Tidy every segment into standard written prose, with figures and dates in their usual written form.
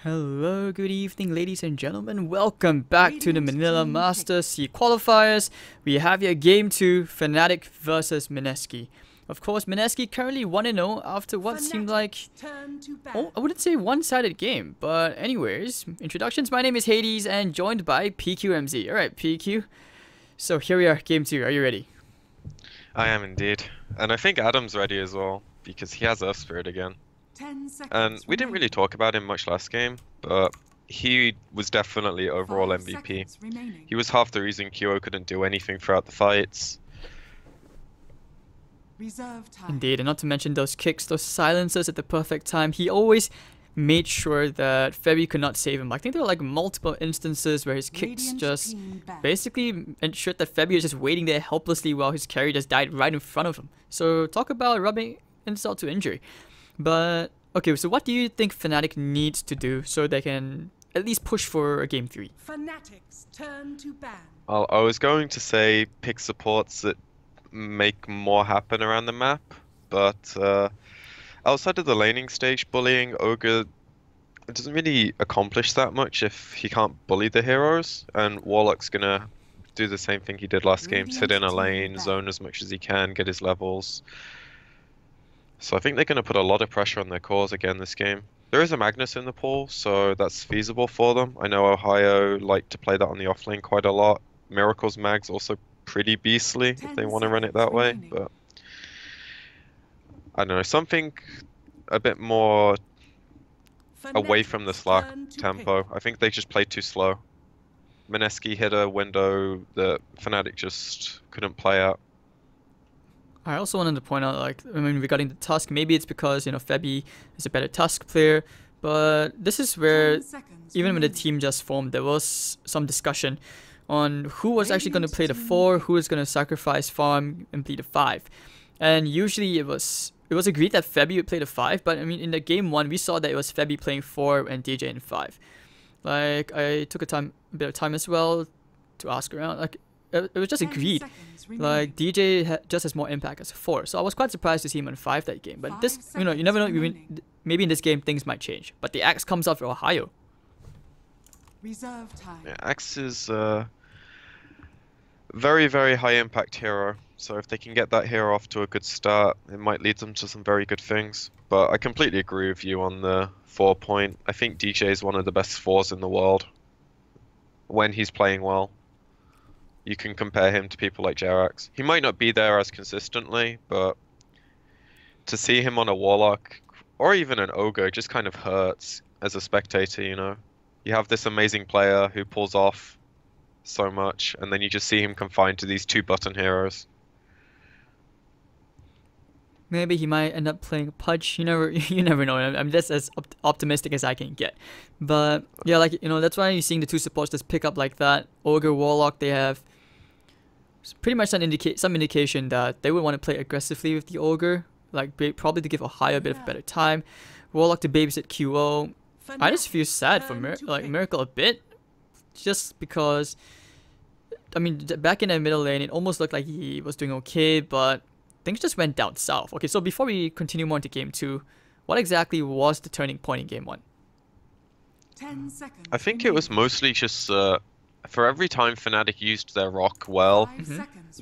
Hello, good evening, ladies and gentlemen. Welcome back to the Manila Master C qualifiers. We have here game 2, Fnatic versus Mineski. Of course, Mineski currently 1-0 after what seemed like, I wouldn't say one-sided game. But anyways, introductions. My name is Hades and joined by PQMZ. Alright, PQ. So here we are, game 2. Are you ready? I am indeed. And I think Adam's ready as well, because he has Earth Spirit again. And we didn't really talk about him much last game, but he was definitely overall MVP. He was half the reason QO couldn't do anything throughout the fights. Indeed, and not to mention those kicks, those silencers at the perfect time. He always made sure that Febby could not save him. I think there were like multiple instances where his kicks just basically ensured that Febby was just waiting there helplessly while his carry just died right in front of him. So talk about rubbing insult to injury. But, okay, so what do you think Fnatic needs to do so they can at least push for a game 3? Fnatic's turn to ban. I was going to say pick supports that make more happen around the map, but outside of the laning stage, bullying Ogre doesn't really accomplish that much if he can't bully the heroes, and Warlock's gonna do the same thing he did last game, sit in a lane, zone as much as he can, get his levels. So I think they're going to put a lot of pressure on their cores again this game. There is a Magnus in the pool, so that's feasible for them. I know Ohio like to play that on the offlane quite a lot. Miracle's Mag's also pretty beastly if they want to run it that way, but I don't know, something a bit more away from the Slack tempo. I think they just played too slow. Mineski hit a window that Fnatic just couldn't play out. I also wanted to point out, like, I mean, regarding the Tusk, maybe it's because, you know, Febby is a better Tusk player, but this is where, even when the team just formed, there was some discussion on who was actually going to play the 4, who was going to sacrifice farm and play the 5. And usually it was agreed that Febby would play the 5, but I mean, in the game 1, we saw that it was Febby playing 4 and DJ in 5. Like, I took a bit of time as well to ask around, like, it was just agreed. Like, DJ just has more impact as a 4, so I was quite surprised to see him on 5 that game. But this, you know, you never know. Maybe in this game things might change. But the axe comes out for Ohio. Reserve time. Yeah, Axe is a very, very high impact hero. So if they can get that hero off to a good start, it might lead them to some very good things. But I completely agree with you on the 4 point. I think DJ is one of the best 4s in the world when he's playing well. You can compare him to people like Jerax. He might not be there as consistently, but to see him on a Warlock, or even an Ogre, just kind of hurts as a spectator, you know? You have this amazing player who pulls off so much, and then you just see him confined to these 2-button heroes. Maybe he might end up playing Pudge. You never know. I'm just as optimistic as I can get. But yeah, like, you know, that's why you're seeing the 2 supports just pick up like that. Ogre, Warlock, they have pretty much some indication that they would want to play aggressively with the Ogre, like probably to give Ohio a bit of a better time. Warlock to babysit QO. I just feel sad for Miracle a bit, just because, I mean, back in the middle lane, it almost looked like he was doing okay, but things just went down south. Okay, so before we continue more into game 2, what exactly was the turning point in game 1? 10 seconds. I think it was mostly just for every time Fnatic used their rock well,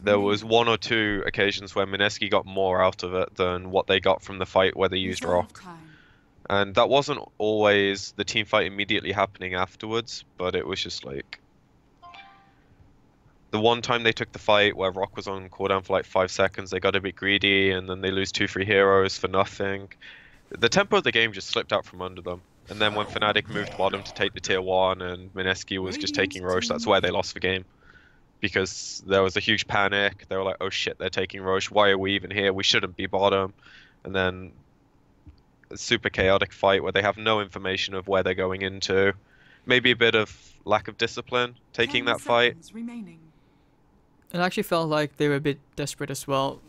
there was 1 or 2 occasions where Mineski got more out of it than what they got from the fight where they used rock. And that wasn't always the team fight immediately happening afterwards, but it was just like the one time they took the fight where rock was on cooldown for like 5 seconds, they got a bit greedy and then they lose 2-3 heroes for nothing. The tempo of the game just slipped out from under them. And then when Fnatic moved bottom to take the tier 1 and Mineski was just taking Roche, that's where they lost the game. Because there was a huge panic. They were like, oh shit, they're taking Roche. Why are we even here? We shouldn't be bottom. And then a super chaotic fight where they have no information of where they're going into. Maybe a bit of lack of discipline taking that fight. It actually felt like they were a bit desperate as well.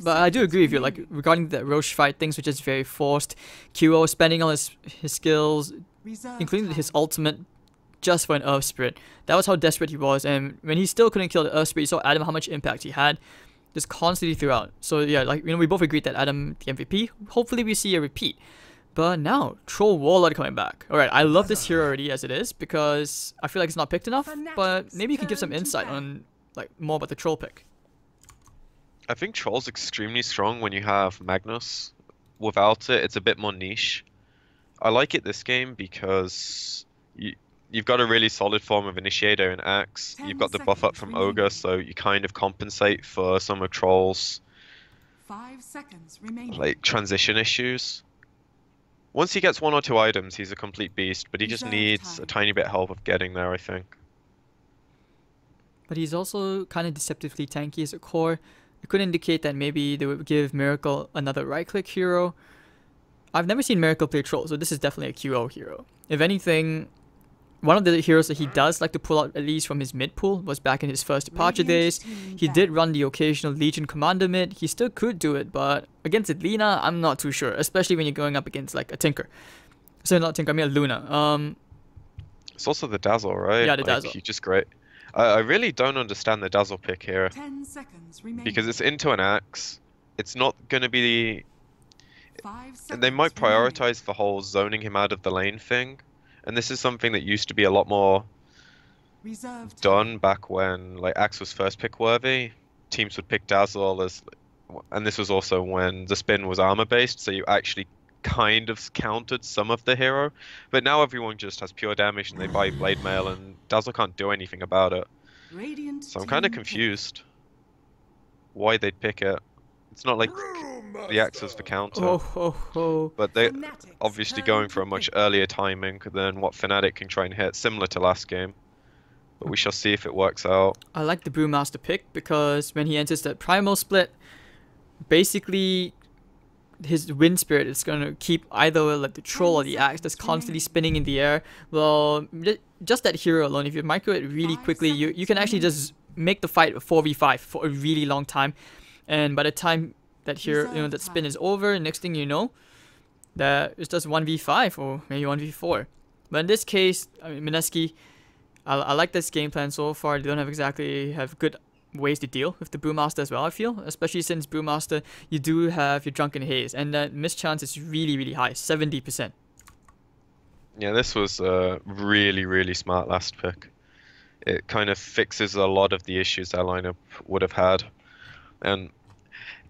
But I do agree with you, like, regarding the Roche fight, things were just very forced. QO spending all his skills, including his ultimate, just for an Earth Spirit. That was how desperate he was, and when he still couldn't kill the Earth Spirit, you saw Adam how much impact he had, just constantly throughout. So yeah, like, you know, we both agreed that Adam the MVP. Hopefully we see a repeat. But now, Troll Warlord coming back. Alright, I love this hero already as it is because I feel like it's not picked enough, but maybe you can give some insight on like more about the Troll pick. I think Troll's extremely strong when you have Magnus. Without it, it's a bit more niche. I like it this game because you've got a really solid form of Initiator and Axe. You've got the buff up from Ogre, so you kind of compensate for some of Troll's 5 seconds remaining. like transition issues. Once he gets 1 or 2 items, he's a complete beast, but he just needs a tiny bit of help of getting there, I think. But he's also kind of deceptively tanky as a core. It could indicate that maybe they would give Miracle another right-click hero. I've never seen Miracle play Troll, so this is definitely a QO hero. If anything, one of the heroes that he does like to pull out at least from his mid pool was back in his first departure days. He did run the occasional Legion Commander mid. He still could do it, but against Lina, I'm not too sure, especially when you're going up against like a Tinker. So not Tinker, I mean a Luna. It's also the Dazzle, right? Yeah, the Dazzle. He's just great. I really don't understand the Dazzle pick here. 10 seconds remaining. Because it's into an Axe. It's not going to be... 5 seconds And they might remaining. prioritize the whole zoning him out of the lane thing. And this is something that used to be a lot more Reserve time. done back when like Axe was first pick worthy. Teams would pick Dazzle as... And this was also when the spin was armor based, so you actually kind of countered some of the hero. But now everyone just has pure damage and they buy Blade Mail and Dazzle can't do anything about it. Radiant So I'm kind of team confused why they'd pick it. It's not like the Axe was for counter. Oh ho ho. But they're Fnatic's obviously turn going to for a much pick. earlier timing than what Fnatic can try and hit, similar to last game. But we shall see if it works out. I like the Brewmaster pick because when he enters that Primal split, basically his Wind Spirit is going to keep either like the Troll or the Axe that's constantly spinning in the air. Well, just that hero alone, if you micro it really quickly, you can actually just make the fight a 4v5 for a really long time. And by the time that hero, that spin is over, next thing you know, that it's just 1v5 or maybe 1v4. But in this case, I mean, Mineski, I like this game plan so far. They don't have good ways to deal with the Brewmaster as well, I feel. Especially since Brewmaster, you do have your Drunken Haze, and that miss chance is really, really high, 70%. Yeah, this was a really, really smart last pick. It kind of fixes a lot of the issues their lineup would have had. And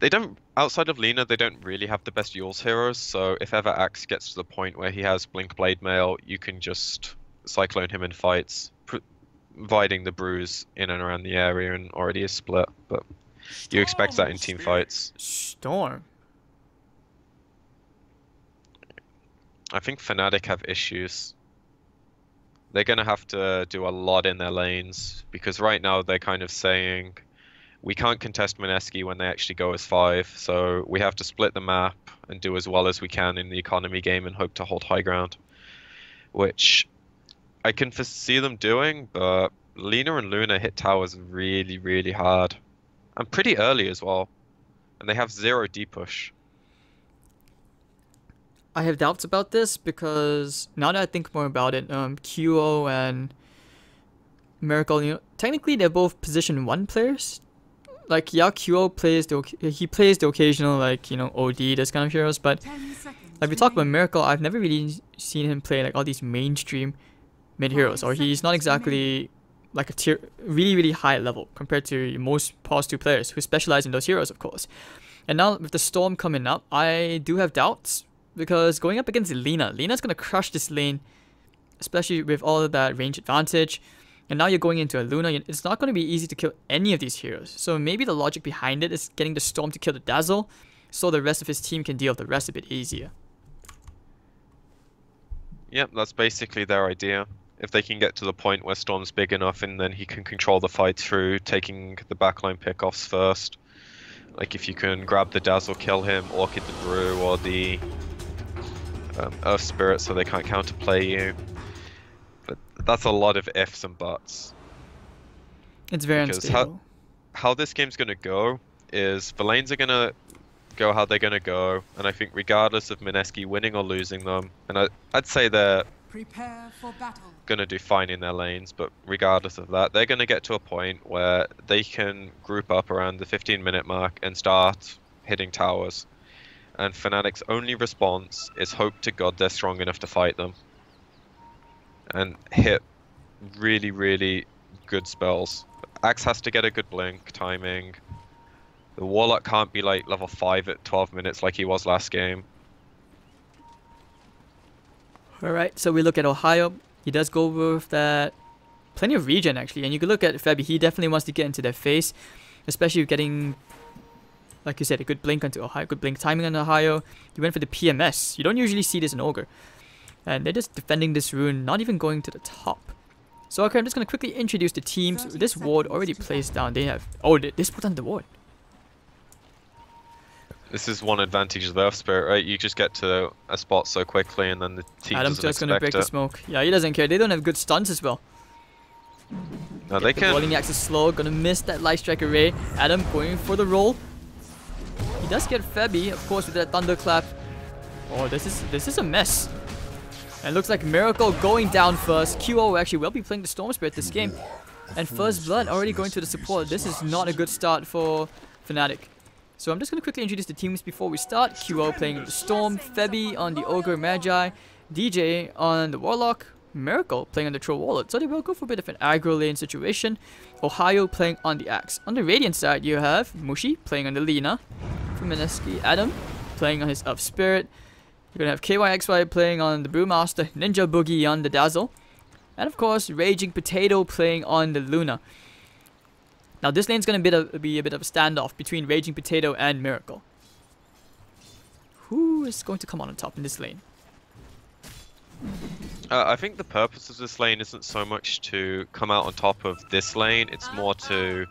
they don't, outside of Lina, they don't really have the best Yules heroes, so if ever Axe gets to the point where he has Blink Blade Mail, you can just Cyclone him in fights, providing the brews in and around the area and already is split, but you expect that in team fights. Storm. I think Fnatic have issues. They're going to have to do a lot in their lanes, because right now they're kind of saying, we can't contest Mineski when they actually go as 5, so we have to split the map and do as well as we can in the economy game and hope to hold high ground. Which I can foresee them doing, but Lina and Luna hit towers really, really hard. And pretty early as well. And they have 0 D-push. I have doubts about this because now that I think more about it, QO and Miracle, technically they're both position 1 players. Like, yeah, QO plays the occasional, like, OD, this kind of heroes, but 10 seconds like we talk about remaining. Miracle, I've never really seen him play like all these mainstream mid heroes, or he's not exactly like a tier really, really high level compared to most past 2 players who specialize in those heroes, of course. And now with the Storm coming up, I do have doubts because going up against Lina's gonna crush this lane, especially with all of that range advantage. And now you're going into a Luna, it's not going to be easy to kill any of these heroes. So maybe the logic behind it is getting the Storm to kill the Dazzle, so the rest of his team can deal with the rest a bit easier. Yep, that's basically their idea. If they can get to the point where Storm's big enough and then he can control the fight through taking the backline pickoffs first. Like if you can grab the Dazzle, kill him, Orchid the Brew, or the Earth Spirit so they can't counterplay you. But that's a lot of ifs and buts. It's very Because unstable. How this game's going to go is the lanes are going to go how they're going to go, and I think regardless of Mineski winning or losing them, and I'd say they're Prepare for battle. going to do fine in their lanes, but regardless of that, they're going to get to a point where they can group up around the 15-minute mark and start hitting towers. and Fnatic's only response is hope to God they're strong enough to fight them. And hit really, really good spells. Axe has to get a good blink timing. The Warlock can't be like level 5 at 12 minutes like he was last game. Alright, so we look at Ohio. He does go with that plenty of regen actually, and you can look at Febby. He definitely wants to get into their face, especially getting, like you said, a good blink onto Ohio, good blink timing on Ohio. He went for the PMS. You don't usually see this in Ogre. And they're just defending this rune, not even going to the top. So okay, I'm just going to quickly introduce the teams. This ward already placed down. They have... Oh, this put on the ward. This is one advantage of the Earth Spirit, right? You just get to a spot so quickly and then the team Adam's doesn't just going to break expect the it. smoke. Yeah, he doesn't care. They don't have good stuns as well. No, they The can... rolling axe is slow. Going to miss that light strike array. Adam going for the roll. He does get Febby, of course, with that thunderclap. Oh, this is a mess. And it looks like Miracle going down first. QO actually will be playing the Storm Spirit this game. And First Blood already going to the support. This is not a good start for Fnatic. So I'm just going to quickly introduce the teams before we start. QO playing the Storm, Febby on the Ogre Magi, DJ on the Warlock, Miracle playing on the Troll Warlord. So they will go for a bit of an aggro lane situation. Ohio playing on the Axe. On the Radiant side, you have Mushi playing on the Lina. From Mineski, Adam playing on his Up Spirit. You're going to have KYXY playing on the Brewmaster, Ninja Boogie on the Dazzle. And of course, Raging Potato playing on the Luna. Now this lane's going to be a bit of a standoff between Raging Potato and Miracle. Who is going to come on top in this lane? I think the purpose of this lane isn't so much to come out on top of this lane, it's more to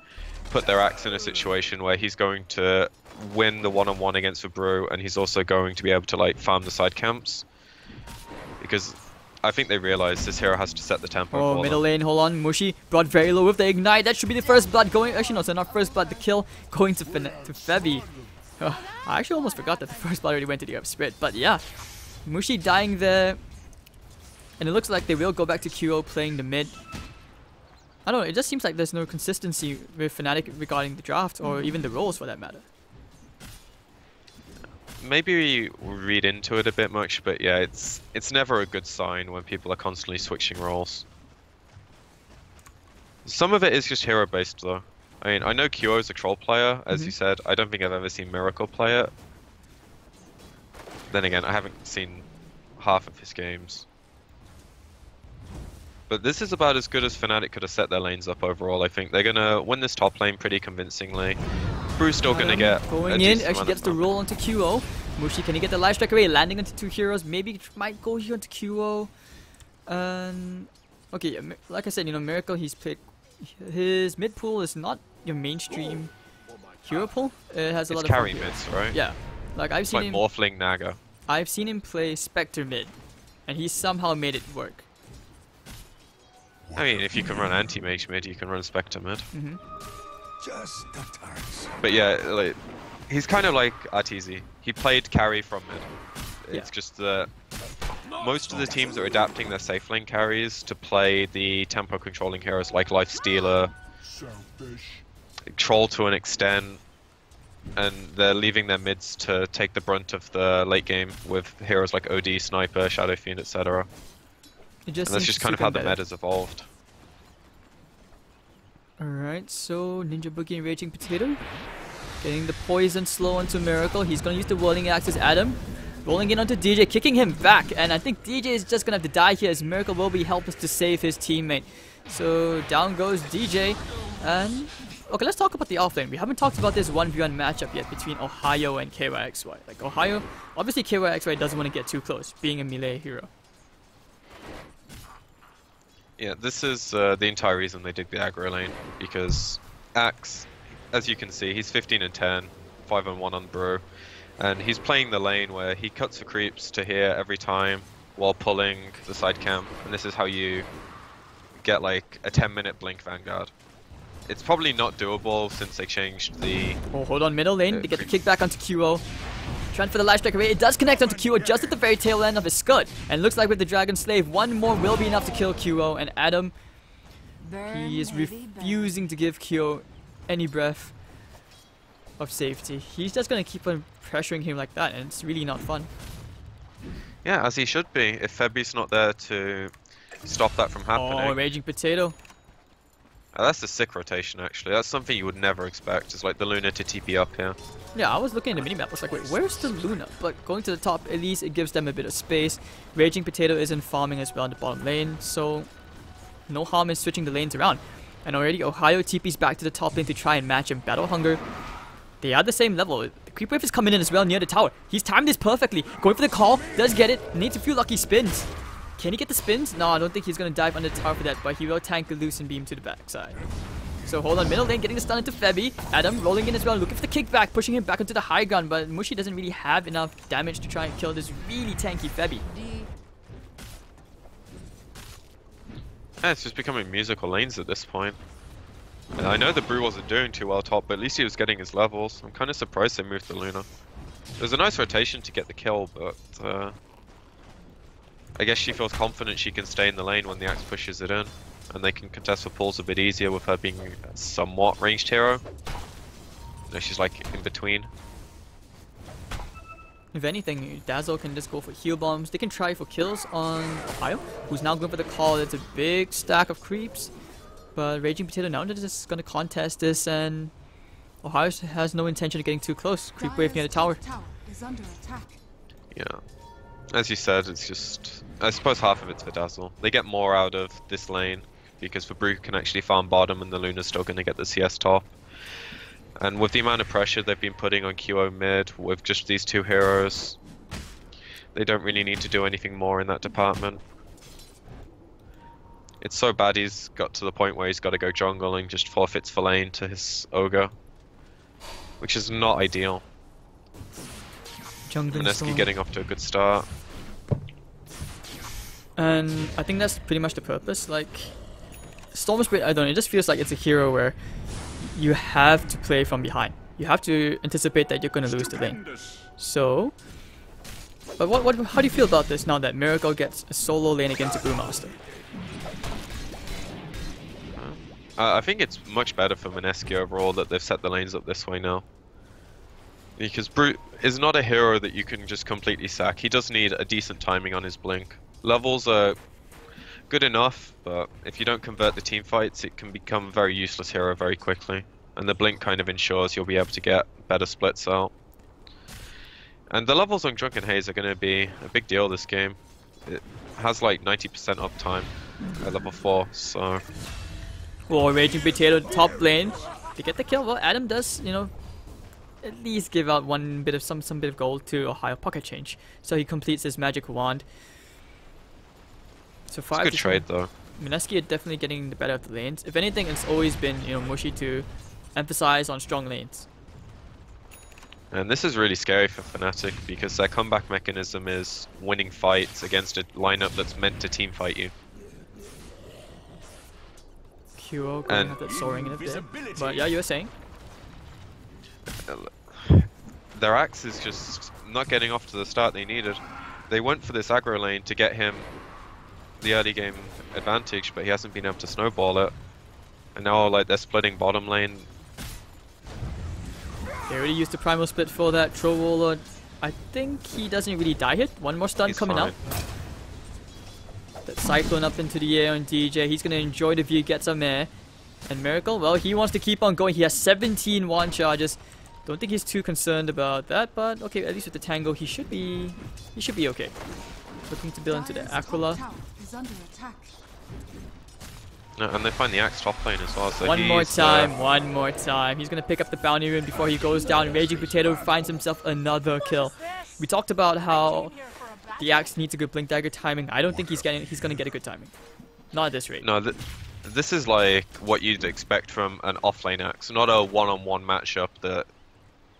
put their Axe in a situation where he's going to win the one-on-one against the Brew, and he's also going to be able to like farm the side camps. Because I think they realize this hero has to set the tempo. Oh, middle lane, hold on. Mushi brought very low with the ignite. That should be the first blood going. Actually, no, so not first blood, the kill going to Febby. I actually almost forgot that the first blood already went to the Up Spirit. But yeah, Mushi dying there. And it looks like they will go back to QO playing the mid. I don't know, it just seems like there's no consistency with Fnatic regarding the draft, or even the roles for that matter. Maybe we read into it a bit much, but yeah, it's never a good sign when people are constantly switching roles. Some of it is just hero based though. I mean, I know QO is a troll player, as you said. I don't think I've ever seen Miracle play it. Then again, I haven't seen half of his games. But this is about as good as Fnatic could have set their lanes up overall. I think they're gonna win this top lane pretty convincingly. Brew's still gonna get going in, actually gets the roll onto QO. Mushi, can he get the life strike away? Landing onto two heroes. Maybe might go here onto QO. Okay, like I said, you know, Miracle, he's played. His mid pool is not your mainstream hero pool. It has a lot of carry mids, right? Yeah, like I've seen him. Morphling Naga. I've seen him play Spectre mid, and he somehow made it work. I mean, if you can run anti-mage mid, you can run Spectre mid. Just a touch. But yeah, like, he's kind of like Arteezy. He played carry from mid. It's just that most of the teams are adapting their safe lane carries to play the tempo controlling heroes like Lifestealer, Troll to an extent, and they're leaving their mids to take the brunt of the late game with heroes like OD, Sniper, Shadow Fiend, etc. And that's just kind of how the meta's evolved. Alright, so Ninja Boogie and Raging Potato getting the poison slow onto Miracle. He's gonna use the Whirling Axe as Adam. Rolling in onto DJ, kicking him back. And I think DJ is just gonna have to die here as Miracle will be helpless to save his teammate. So down goes DJ. And okay, let's talk about the offlane. We haven't talked about this 1v1 matchup yet between Ohio and KYXY. Like Ohio, obviously KYXY doesn't want to get too close, being a melee hero. Yeah, this is the entire reason they did the aggro lane, because Axe, as you can see, he's 15 and 10, 5 and 1 on Brew, and he's playing the lane where he cuts for creeps to here every time while pulling the side camp, and this is how you get like a 10-minute blink Vanguard. It's probably not doable since they changed the... Oh, hold on, middle lane, they get the kickback onto QO. Trying for the life strike away. It does connect onto QO just at the very tail end of his Scud. And looks like with the Dragon Slave, one more will be enough to kill QO. And Adam, he is refusing to give QO any breath. of safety. He's just gonna keep on pressuring him like that, and it's really not fun. Yeah, as he should be, if Febi's not there to stop that from happening. Oh, Raging Potato. That's a sick rotation, actually. That's something you would never expect, is like the Luna to TP up here. Yeah, I was looking at the minimap, I was like, wait, where's the Luna? But going to the top, at least it gives them a bit of space. Raging Potato isn't farming as well in the bottom lane, so no harm in switching the lanes around. And already Ohio TP's back to the top lane to try and match him. Battle Hunger, they are the same level. The Creep Wave is coming in as well near the tower. He's timed this perfectly. Going for the call, does get it, needs a few lucky spins. Can he get the spins? No, I don't think he's going to dive under the tower for that, but he will tank the Lucent Beam to the backside. So hold on, middle lane, getting the stun into Febby. Adam rolling in as well, looking for the kickback, pushing him back onto the high ground, but Mushi doesn't really have enough damage to try and kill this really tanky Febby. Yeah, it's just becoming musical lanes at this point. And I know the Brew wasn't doing too well top, but at least he was getting his levels. I'm kind of surprised they moved the Luna. It was a nice rotation to get the kill, but I guess she feels confident she can stay in the lane when the Axe pushes it in. And they can contest for pulls a bit easier with her being a somewhat ranged hero. You know, she's like in between. If anything, Dazzle can just go for heal bombs. They can try for kills on Ohio, who's now going for the call. It's a big stack of creeps. But Raging Potato now is just going to contest this, and Ohio has no intention of getting too close. Creep wave near the tower. Is under attack. Yeah. As you said, it's just... I suppose half of it's for Dazzle. They get more out of this lane, because Fabru can actually farm bottom and the Luna's still going to get the CS top. And with the amount of pressure they've been putting on QO mid, with just these two heroes, they don't really need to do anything more in that department. It's so bad he's got to the point where he's got to go jungle and just forfeits for lane to his Ogre, which is not ideal. Mineski getting off to a good start. And I think that's pretty much the purpose. Like, Storm Spirit, I don't know, it just feels like it's a hero where you have to play from behind. You have to anticipate that you're going to lose the lane. So, but how do you feel about this now that Miracle gets a solo lane against a Brewmaster? I think it's much better for Mineski overall that they've set the lanes up this way now. Because Brute is not a hero that you can just completely sack. He does need a decent timing on his blink. Levels are good enough, but if you don't convert the team fights, it can become a very useless hero very quickly. And the blink kind of ensures you'll be able to get better splits out. And the levels on Drunken Haze are going to be a big deal this game. It has like 90% uptime at level 4, so... Well, Raging Potato top lane to get the kill. Well, Adam does, you know, at least give out some bit of gold to Ohio pocket change. So he completes his magic wand. So far, it's a good trade though. Mineski are definitely getting the better of the lanes. If anything, it's always been, you know, Mushi to emphasize on strong lanes. And this is really scary for Fnatic because their comeback mechanism is winning fights against a lineup that's meant to team fight you. QO going to have that soaring in a bit. But yeah, you were saying? Their Axe is just not getting off to the start they needed. They went for this aggro lane to get him the early game advantage, but he hasn't been able to snowball it. And now like they're splitting bottom lane. They already used the primal split for that Troll Warlord. I think he doesn't really die hit. One more stun coming out. That Cyclone up into the air on DJ. He's going to enjoy the view, get some air. And Miracle, well, he wants to keep on going. He has 17 wand charges. Don't think he's too concerned about that, but okay, at least with the Tango, he should be okay. Looking to build into the Aquila. And they find the Axe top lane as well. So one more time. He's going to pick up the bounty rune before he goes down. Raging Potato finds himself another kill. We talked about how the Axe needs a good blink dagger timing. I don't think he's going to get a good timing. Not at this rate. No, this is like what you'd expect from an offlane Axe, not a one-on-one matchup that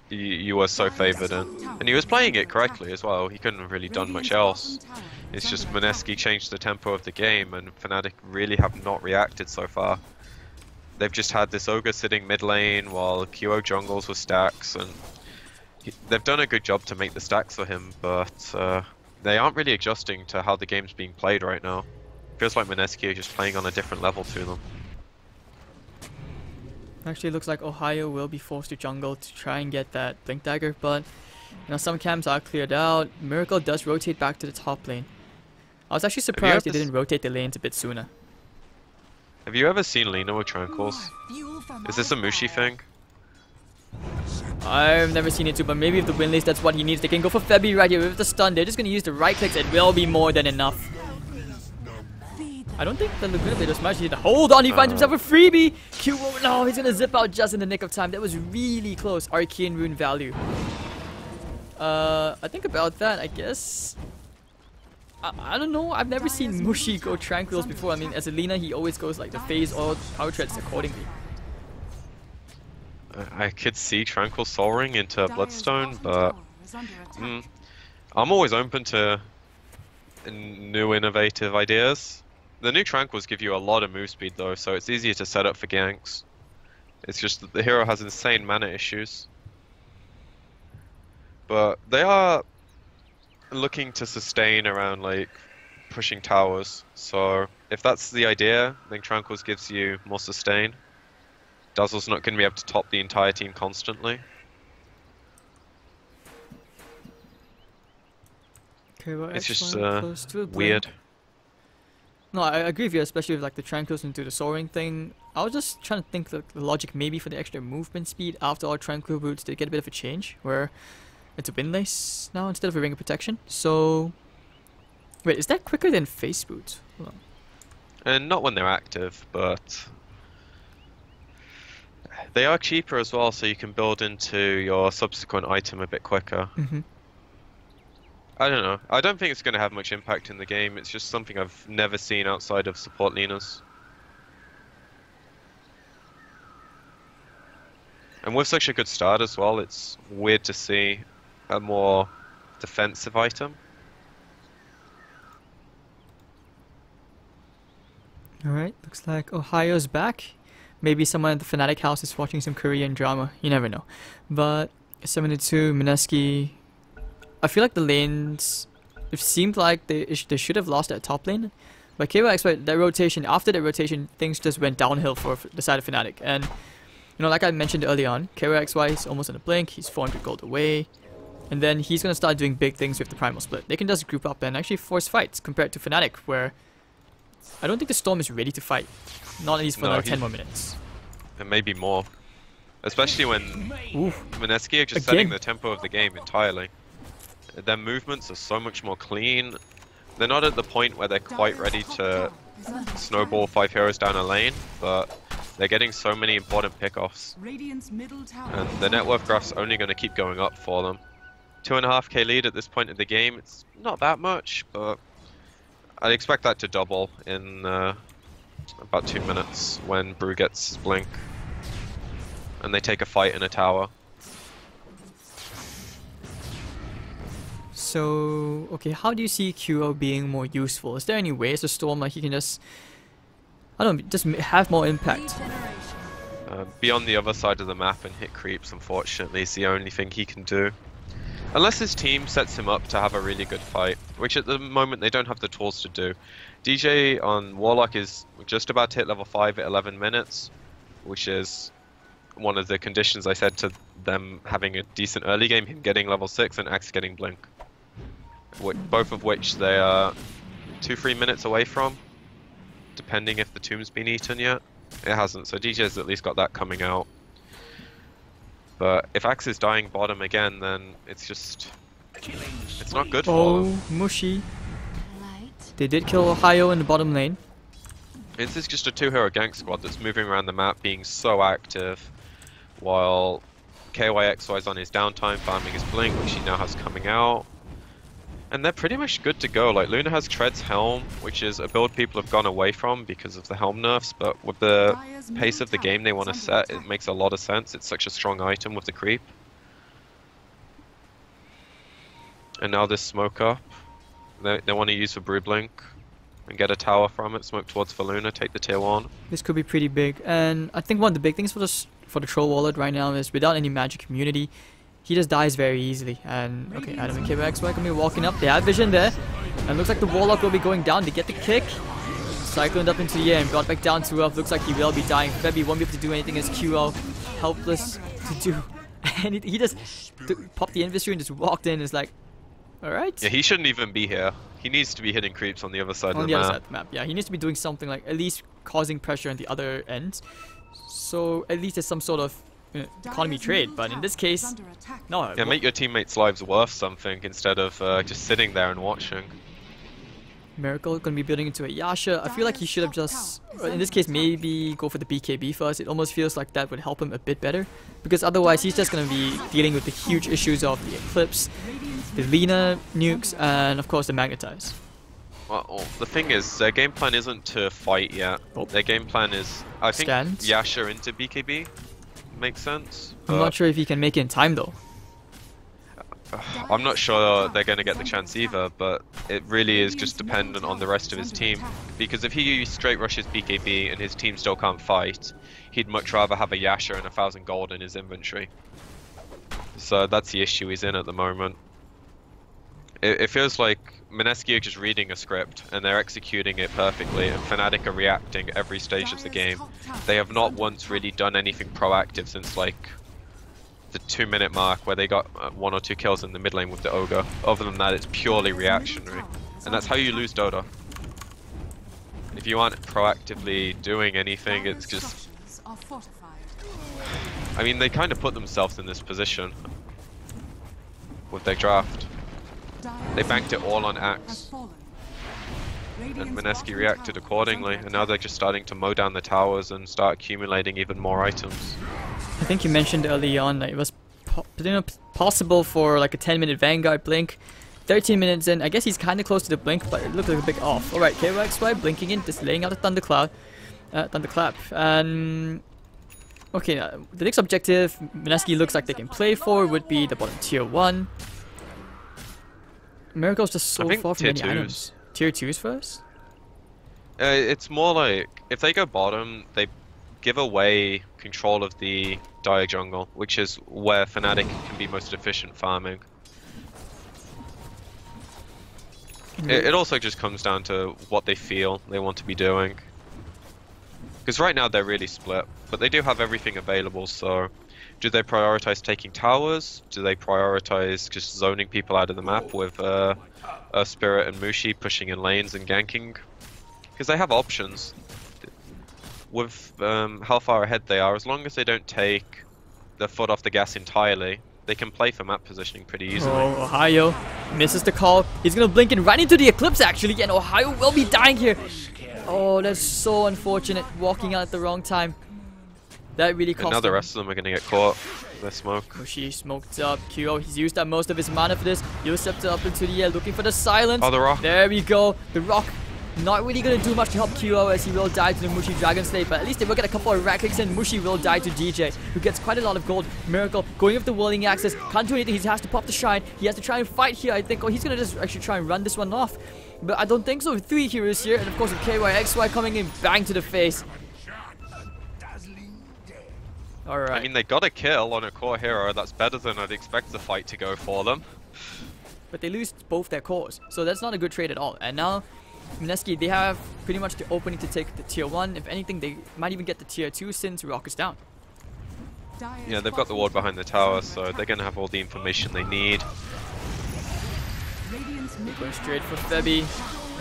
you were so favored in. And he was playing it correctly as well. He couldn't have really done much else. It's just Mineski changed the tempo of the game, and Fnatic really have not reacted so far. They've just had this Ogre sitting mid lane while QO jungles with stacks, and they've done a good job to make the stacks for him, but they aren't really adjusting to how the game's being played right now. Feels like Mineski are just playing on a different level to them. Actually, looks like Ohio will be forced to jungle to try and get that Blink Dagger, but you know, some camps are cleared out. Miracle does rotate back to the top lane. I was actually surprised they didn't rotate the lanes a bit sooner. Have you ever seen Lina with Tranquils? Is this a Mushi thing? I've never seen it too, but maybe if the win list, that's what he needs. They can go for Febby right here with the stun. They're just going to use the right clicks. It will be more than enough. I don't think the Laguna Blade was much. Hold on, he finds himself a freebie. Q, no, he's going to zip out just in the nick of time. That was really close. Arcane Rune value. I think about that, I guess. I don't know. I've never seen Mushi go Tranquils before. I mean, as a Lina, he always goes like the phase or power treads accordingly. I could see Tranquil soaring into Bloodstone, but I'm always open to new innovative ideas. The new Tranquils give you a lot of move speed though, so it's easier to set up for ganks. It's just that the hero has insane mana issues. But they are looking to sustain around like pushing towers, so if that's the idea, then Tranquils gives you more sustain. Dazzle's not going to be able to top the entire team constantly. Okay, well, it's just weird. No, I agree with you, especially with like the Tranquils into the soaring thing. I was just trying to think the logic maybe for the extra movement speed after all Tranquil boots to get a bit of a change, where it's a wind lace now instead of a ring of protection. So, wait, is that quicker than face boots? Hold on. And not when they're active, but they are cheaper as well, so you can build into your subsequent item a bit quicker. I don't know. I don't think it's going to have much impact in the game. It's just something I've never seen outside of support Linas. And with such a good start as well, it's weird to see a more defensive item. Alright, looks like Ohio's back. Maybe someone at the Fnatic house is watching some Korean drama. You never know. But 72, Mineski. I feel like the lanes, it seemed like they should have lost that top lane. But KYXY, that rotation, after that rotation, things just went downhill for the side of Fnatic. And, you know, like I mentioned early on, KYXY is almost on the blink. He's 400 gold away. And then he's going to start doing big things with the Primal Split. They can just group up and actually force fights compared to Fnatic, where I don't think the Storm is ready to fight. Not at least for another 10 more minutes. And maybe more. Especially when Mineski are just setting the tempo of the game entirely. Their movements are so much more clean. They're not at the point where they're quite ready to snowball 5 heroes down a lane, but they're getting so many important pickoffs. And the net worth graph's only going to keep going up for them. 2.5k lead at this point of the game. It's not that much, but I'd expect that to double in about 2 minutes when Brew gets Blink and they take a fight in a tower. So, okay, how do you see QO being more useful? Is there any ways the Storm, like, he can just, I don't know, just have more impact? Be on the other side of the map and hit creeps, unfortunately, is the only thing he can do. Unless his team sets him up to have a really good fight, which at the moment they don't have the tools to do. DJ on Warlock is just about to hit level 5 at 11 minutes, which is one of the conditions I said to them having a decent early game, him getting level 6 and Axe getting Blink. Both of which they are 2-3 minutes away from, depending if the tomb's been eaten yet. It hasn't, so DJ's at least got that coming out. But if Axe is dying bottom again, then it's just, it's not good for them. Mushi. They did kill Ohio in the bottom lane. This is just a 2-hero gank squad that's moving around the map, being so active, while KYXY is on his downtime, farming his Blink, which he now has coming out. And they're pretty much good to go. Like, Luna has Tread's Helm, which is a build people have gone away from because of the Helm nerfs, but with the pace of the game they want to set, it makes a lot of sense. It's such a strong item with the creep. And now this smoke up, they want to use for Brew Blink and get a tower from it, smoke towards for Luna, take the tier 1. This could be pretty big, and I think one of the big things for the Troll Wallet right now is without any magic immunity, he just dies very easily. And okay, Adam and KYXY can be walking up. They have vision there, and looks like the Warlock will be going down to get the kick. Cycloned up into the air and brought back down to earth. Looks like he will be dying. Febby won't be able to do anything as QO. Helpless to do anything. He just popped the invis and just walked in. It's like, alright. Yeah, he shouldn't even be here. He needs to be hitting creeps on the other side of the On the other map. side of the map, yeah. He needs to be doing something like at least causing pressure on the other end. So at least there's some sort of economy trade. But in this case, no. Yeah, make your teammates' lives worth something instead of just sitting there and watching. Miracle gonna be building into a Yasha. I feel like he should have just, in this case, maybe go for the BKB first. It almost feels like that would help him a bit better, because otherwise he's just gonna be dealing with the huge issues of the Eclipse, the Lina nukes, and of course the Magnetize. Well, the thing is, their game plan isn't to fight yet. Oh. Their game plan is, I think, Scans. Yasha into BKB makes sense. I'm not sure if he can make it in time though. I'm not sure they're going to get the chance either, but it really is just dependent on the rest of his team. Because if he straight rushes BKB and his team still can't fight, he'd much rather have a Yasha and 1,000 gold in his inventory. So that's the issue he's in at the moment. It feels like Mineski are just reading a script and they're executing it perfectly, and Fnatic are reacting every stage of the game. They have not once really done anything proactive since like the 2-minute mark where they got 1 or 2 kills in the mid lane with the Ogre. Other than that, it's purely reactionary, and that's how you lose Dota. If you aren't proactively doing anything, it's just... I mean, they kind of put themselves in this position with their draft. They banked it all on Axe, and Mineski reacted accordingly, and now they're just starting to mow down the towers and start accumulating even more items. I think you mentioned early on that it was possible for like a 10-minute Vanguard blink. 13 minutes in, I guess he's kind of close to the blink, but it looked like a bit off. Alright, KYXY blinking in, just laying out a thunderclap. And okay, the next objective Mineski looks like they can play for would be the bottom tier 1. Miracle's just so far from many items. Tier 2s first? It's more like, if they go bottom, they give away control of the Dire jungle, which is where Fnatic can be most efficient farming. It also just comes down to what they feel they want to be doing. Because right now they're really split, but they do have everything available, so do they prioritize taking towers? Do they prioritize just zoning people out of the map with Spirit and Mushi pushing in lanes and ganking? Because they have options. With how far ahead they are, as long as they don't take their foot off the gas entirely, they can play for map positioning pretty easily. Oh, Ohio misses the call. He's gonna blink in right into the Eclipse actually, and Ohio will be dying here. Oh, that's so unfortunate. Walking out at the wrong time. That really cost And now the him. rest of them are going to get caught. Their smoke. Mushi smoked up. QO, he's used up most of his mana for this. Scepter up into the air, looking for the silence. Oh, the rock. There we go. The rock. Not really going to do much to help QO as he will die to the Mushi Dragon Slave, but at least they will get a couple of rat clicks and Mushi will die to DJ, who gets quite a lot of gold. Miracle going with the whirling axis. Can't do anything. He has to pop the shine. He has to try and fight here, I think. Oh, he's going to just actually try and run this one off. But I don't think so. 3 heroes here, and of course with KYXY coming in, bang to the face. Alright. I mean, they got a kill on a core hero. That's better than I'd expect the fight to go for them. But they lose both their cores, so that's not a good trade at all. And now Mineski, they have pretty much the opening to take the tier 1. If anything, they might even get the tier 2 since Rock is down. Yeah, they've got the ward behind the tower, so they're going to have all the information they need. Going straight for Febby.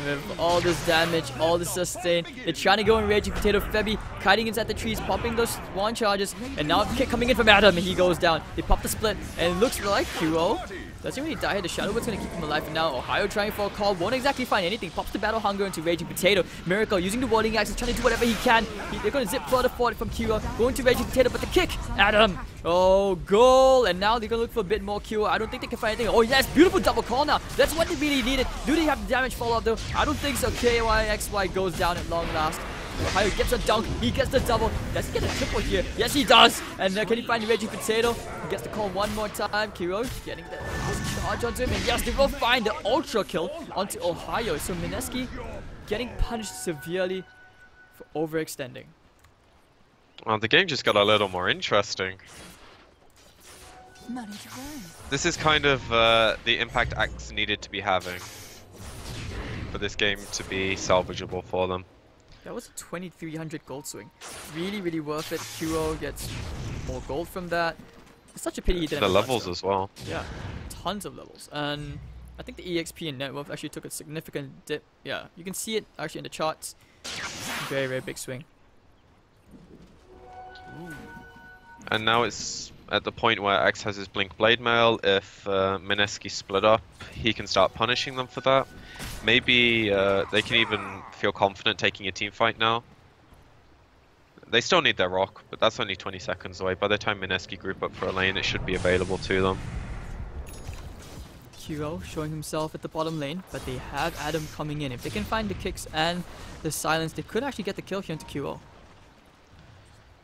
With all this damage, all this sustain. They're trying to go in Raging Potato. Febby kiting inside the trees, popping those swan charges. And now kick coming in from Adam, and he goes down. They pop the split, and it looks like QO doesn't really die here. The Shadow Bird's gonna keep him alive, and now Ohio trying for a call. Won't exactly find anything. Pops the Battle Hunger into Raging Potato. Miracle using the Warding Axis, trying to do whatever he can. They're gonna zip further forward from QO. Going to Raging Potato, but the kick! Adam! Oh, goal! And now they're gonna look for a bit more QO. I don't think they can find anything. Oh, yes! Beautiful double call now. That's what they really needed. Do they have the damage follow-up, though? I don't think so. KYXY goes down at long last. Ohio gets a dunk, he gets the double. Does he get a triple here? Yes, he does. And can he find the Raging Potato? He gets the call one more time. Kiro getting the last charge onto him. And yes, they will find the ultra kill onto Ohio. So Mineski getting punished severely for overextending. Well, the game just got a little more interesting. This is kind of the impact Axe needed to be having for this game to be salvageable for them. That was a 2300 gold swing. Really, really worth it. Kuro gets more gold from that. It's such a pity he didn't The have a levels touchdown. as well. Yeah, tons of levels. And I think the EXP and net worth actually took a significant dip. Yeah, you can see it actually in the charts. Very, very big swing. And now it's at the point where X has his Blink Blade Mail. If Mineski split up, he can start punishing them for that. Maybe they can even feel confident taking a team fight now. They still need their rock, but that's only 20 seconds away. By the time Mineski group up for a lane, it should be available to them. Kuro showing himself at the bottom lane, but they have Adam coming in. If they can find the kicks and the silence, they could actually get the kill here into Kuro.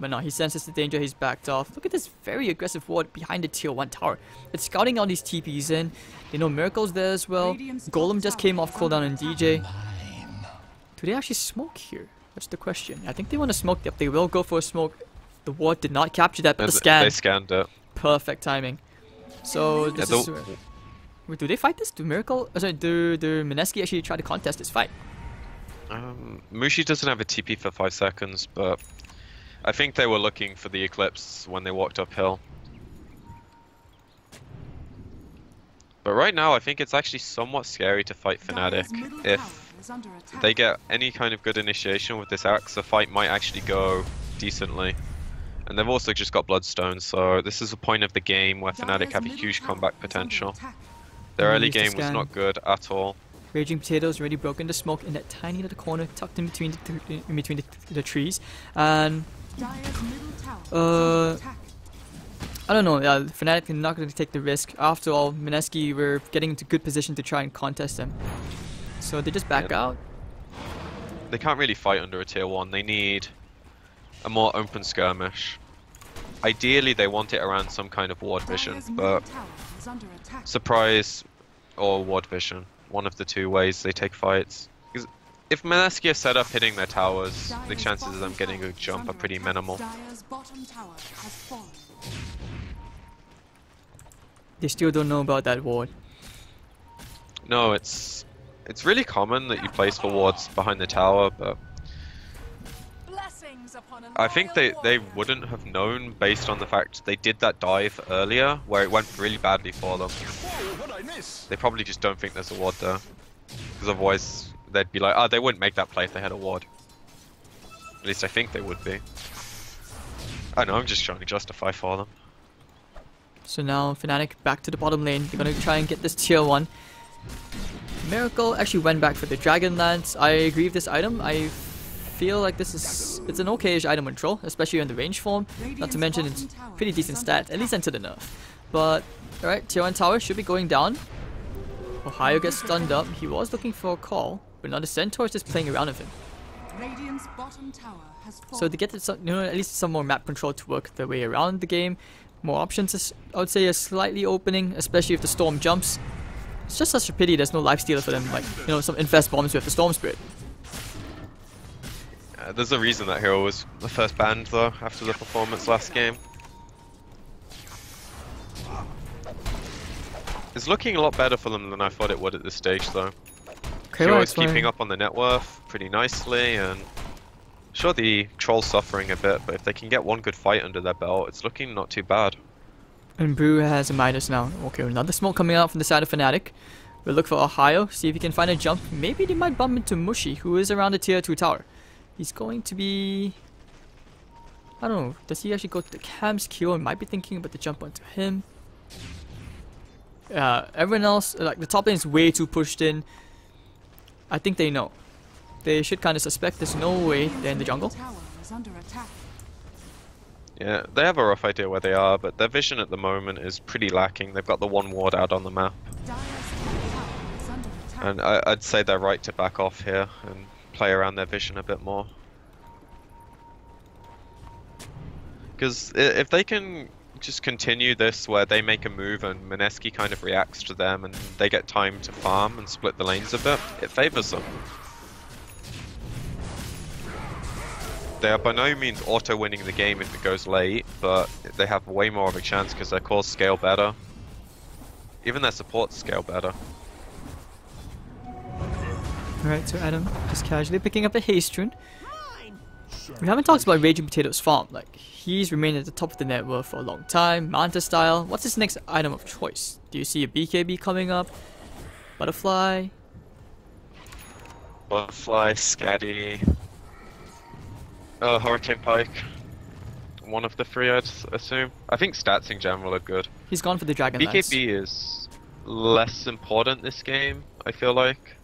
But no, he senses the danger, he's backed off. Look at this very aggressive ward behind the tier 1 tower. It's scouting all these TPs in. They know Miracle's there as well. Golem just came off cooldown on DJ. Do they actually smoke here? That's the question. I think they want to smoke. Yep, they will go for a smoke. The ward did not capture that, but the scan. They scanned it. Perfect timing. So this is... Wait, do they fight this? Do Miracle... sorry, do Mineski actually try to contest this fight? Mushi doesn't have a TP for 5 seconds, but I think they were looking for the Eclipse when they walked uphill. But right now, I think it's actually somewhat scary to fight Fnatic. If they get any kind of good initiation with this axe, the fight might actually go decently. And they've also just got Bloodstone, so this is a point of the game where Fnatic have a huge comeback potential. Their early game was not good at all. Raging Potatoes already broken the smoke in that tiny little corner tucked in between the trees. And I don't know, Fnatic are not going to take the risk. After all, Mineski were getting into good position to try and contest them. So they just back out. They can't really fight under a tier 1. They need a more open skirmish. Ideally, they want it around some kind of ward vision, but surprise or ward vision. One of the two ways they take fights. Because if Mineski are set up hitting their towers, the chances of them getting a jump are pretty minimal. They still don't know about that ward. No, it's really common that you place for wards behind the tower, but I think they wouldn't have known based on the fact they did that dive earlier where it went really badly for them. They probably just don't think there's a ward there. Because otherwise they'd be like, oh, they wouldn't make that play if they had a ward. At least I think they would be. I know, I'm just trying to justify for them. So now Fnatic back to the bottom lane. They're gonna try and get this tier 1. Miracle actually went back for the Dragon Lance. I agree with this item. I feel like it's an okay-ish item control, especially in the range form. Not to mention it's pretty decent stats, at least into the nerf. But alright, tier 1 tower should be going down. Ohio gets stunned up. He was looking for a call, but now the Centaur is just playing around with him. So to get at least some more map control to work their way around the game, more options is, I would say, are slightly opening, especially if the Storm jumps. It's just such a pity there's no lifestealer for them, like, some infest bombs with the Storm Spirit. There's a reason that hero was the first banned though, after the performance last game. It's looking a lot better for them than I thought it would at this stage though. Hero is keeping up on the net worth pretty nicely, and sure the Troll's suffering a bit, but if they can get one good fight under their belt, it's looking not too bad. And Brew has a minus now. Okay, another smoke coming out from the side of Fnatic. We'll look for Ohio, see if he can find a jump. Maybe they might bump into Mushi, who is around the tier 2 tower. He's going to be... I don't know, does he actually go to the camps? Kyo might be thinking about the jump onto him. Everyone else, like the top lane is way too pushed in. I think they know. They should kind of suspect there's no way they're in the jungle. Yeah, they have a rough idea where they are, but their vision at the moment is pretty lacking. They've got the one ward out on the map. And I'd say they're right to back off here and play around their vision a bit more. Because if they can just continue this where they make a move and Mineski kind of reacts to them and they get time to farm and split the lanes a bit, it favors them. They are by no means auto-winning the game if it goes late, but they have way more of a chance because their cores scale better. Even their supports scale better. Alright, so Adam just casually picking up a haste rune. We haven't talked about Raging Potato's farm. Like, he's remained at the top of the net worth for a long time. Manta style. What's his next item of choice? Do you see a BKB coming up? Butterfly? Butterfly, Scatty. Hurricane Pike. One of the three, I'd assume. I think stats in general are good. He's gone for the Dragon Lance. BKB is less important this game, I feel like.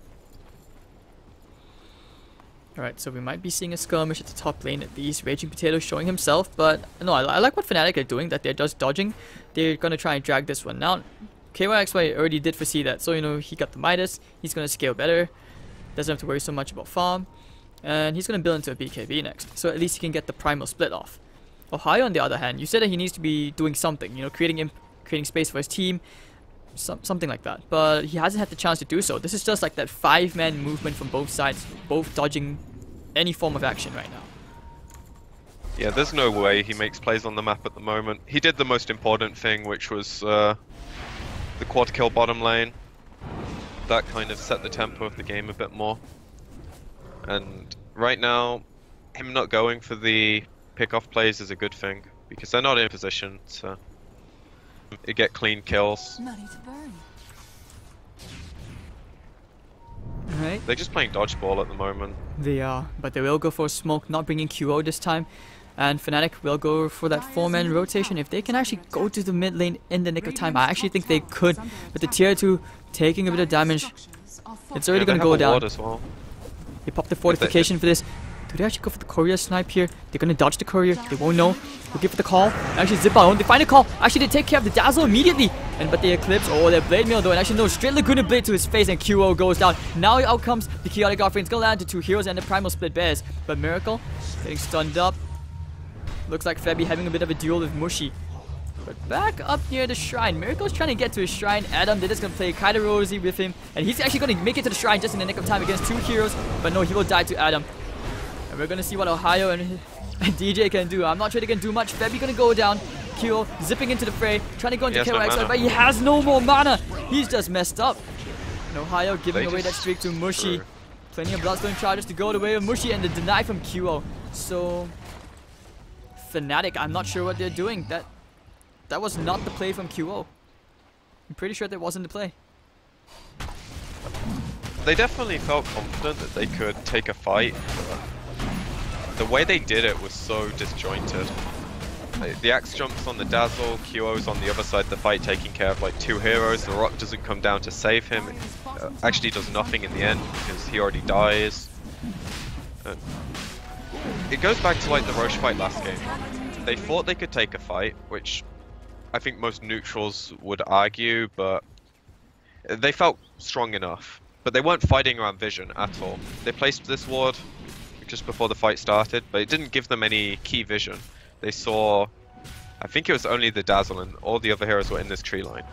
Alright, so we might be seeing a skirmish at the top lane at least. Raging Potato showing himself, but no, I like what Fnatic are doing, that they're just dodging. They're gonna try and drag this one out. KYXY already did foresee that, so you know, he got the Midas, he's gonna scale better. Doesn't have to worry so much about farm. And he's gonna build into a BKB next, so at least he can get the primal split off. Ohio, on the other hand, you said that he needs to be doing something, you know, creating space for his team, something like that. But he hasn't had the chance to do so. This is just like that 5-man movement from both sides, both dodging any form of action right now. Yeah, there's no way he makes plays on the map at the moment. He did the most important thing, which was the quad kill bottom lane. That kind of set the tempo of the game a bit more. And right now, him not going for the pick-off plays is a good thing, because they're not in position to get clean kills. Money to burn. Alright, They're just playing dodgeball at the moment. they are, but they will go for a smoke, not bringing QO this time. And Fnatic will go for that 4-man rotation. If they can actually go to the mid lane in the nick of time, I actually think they could. But the tier 2 taking a bit of damage, it's already going to go down. As well. They pop the fortification for this. Do they actually go for the courier snipe here? They're going to dodge the courier. They won't know. They'll give it the call. Actually zip out. They find a call. Actually they take care of the dazzle immediately. But they eclipse. Oh, their blade mail though. And actually no, straight Laguna blade to his face and QO goes down. Now out comes the chaotic offering. It's going to land to 2 heroes and the primal split bears. But Miracle getting stunned up. Looks like Febby having a bit of a duel with Mushi. But back up near the shrine. Miracle's trying to get to his shrine. Adam, they're just going to play Kaida Rosie with him. And he's actually going to make it to the shrine just in the nick of time against 2 heroes. But no, he will die to Adam. And we're going to see what Ohio and DJ can do. I'm not sure they can do much. Febby going to go down. Kyo zipping into the fray. Trying to go into KYXY, but he has no more mana. He's just messed up. And Ohio giving away that streak to Mushi. Plenty of Bloodstone charges to go the way of Mushi and the deny from QO. So Fnatic, I'm not sure what they're doing. That was not the play from QO. I'm pretty sure that wasn't the play. They definitely felt confident that they could take a fight. The way they did it was so disjointed. The axe jumps on the dazzle, QO's on the other side of the fight taking care of like 2 heroes. The rock doesn't come down to save him. It actually does nothing in the end because he already dies. It goes back to like the Roche fight last game. They thought they could take a fight, which I think most neutrals would argue, but they felt strong enough. But they weren't fighting around vision at all. They placed this ward just before the fight started, but it didn't give them any key vision. They saw, I think it was only the dazzle and all the other heroes were in this tree line.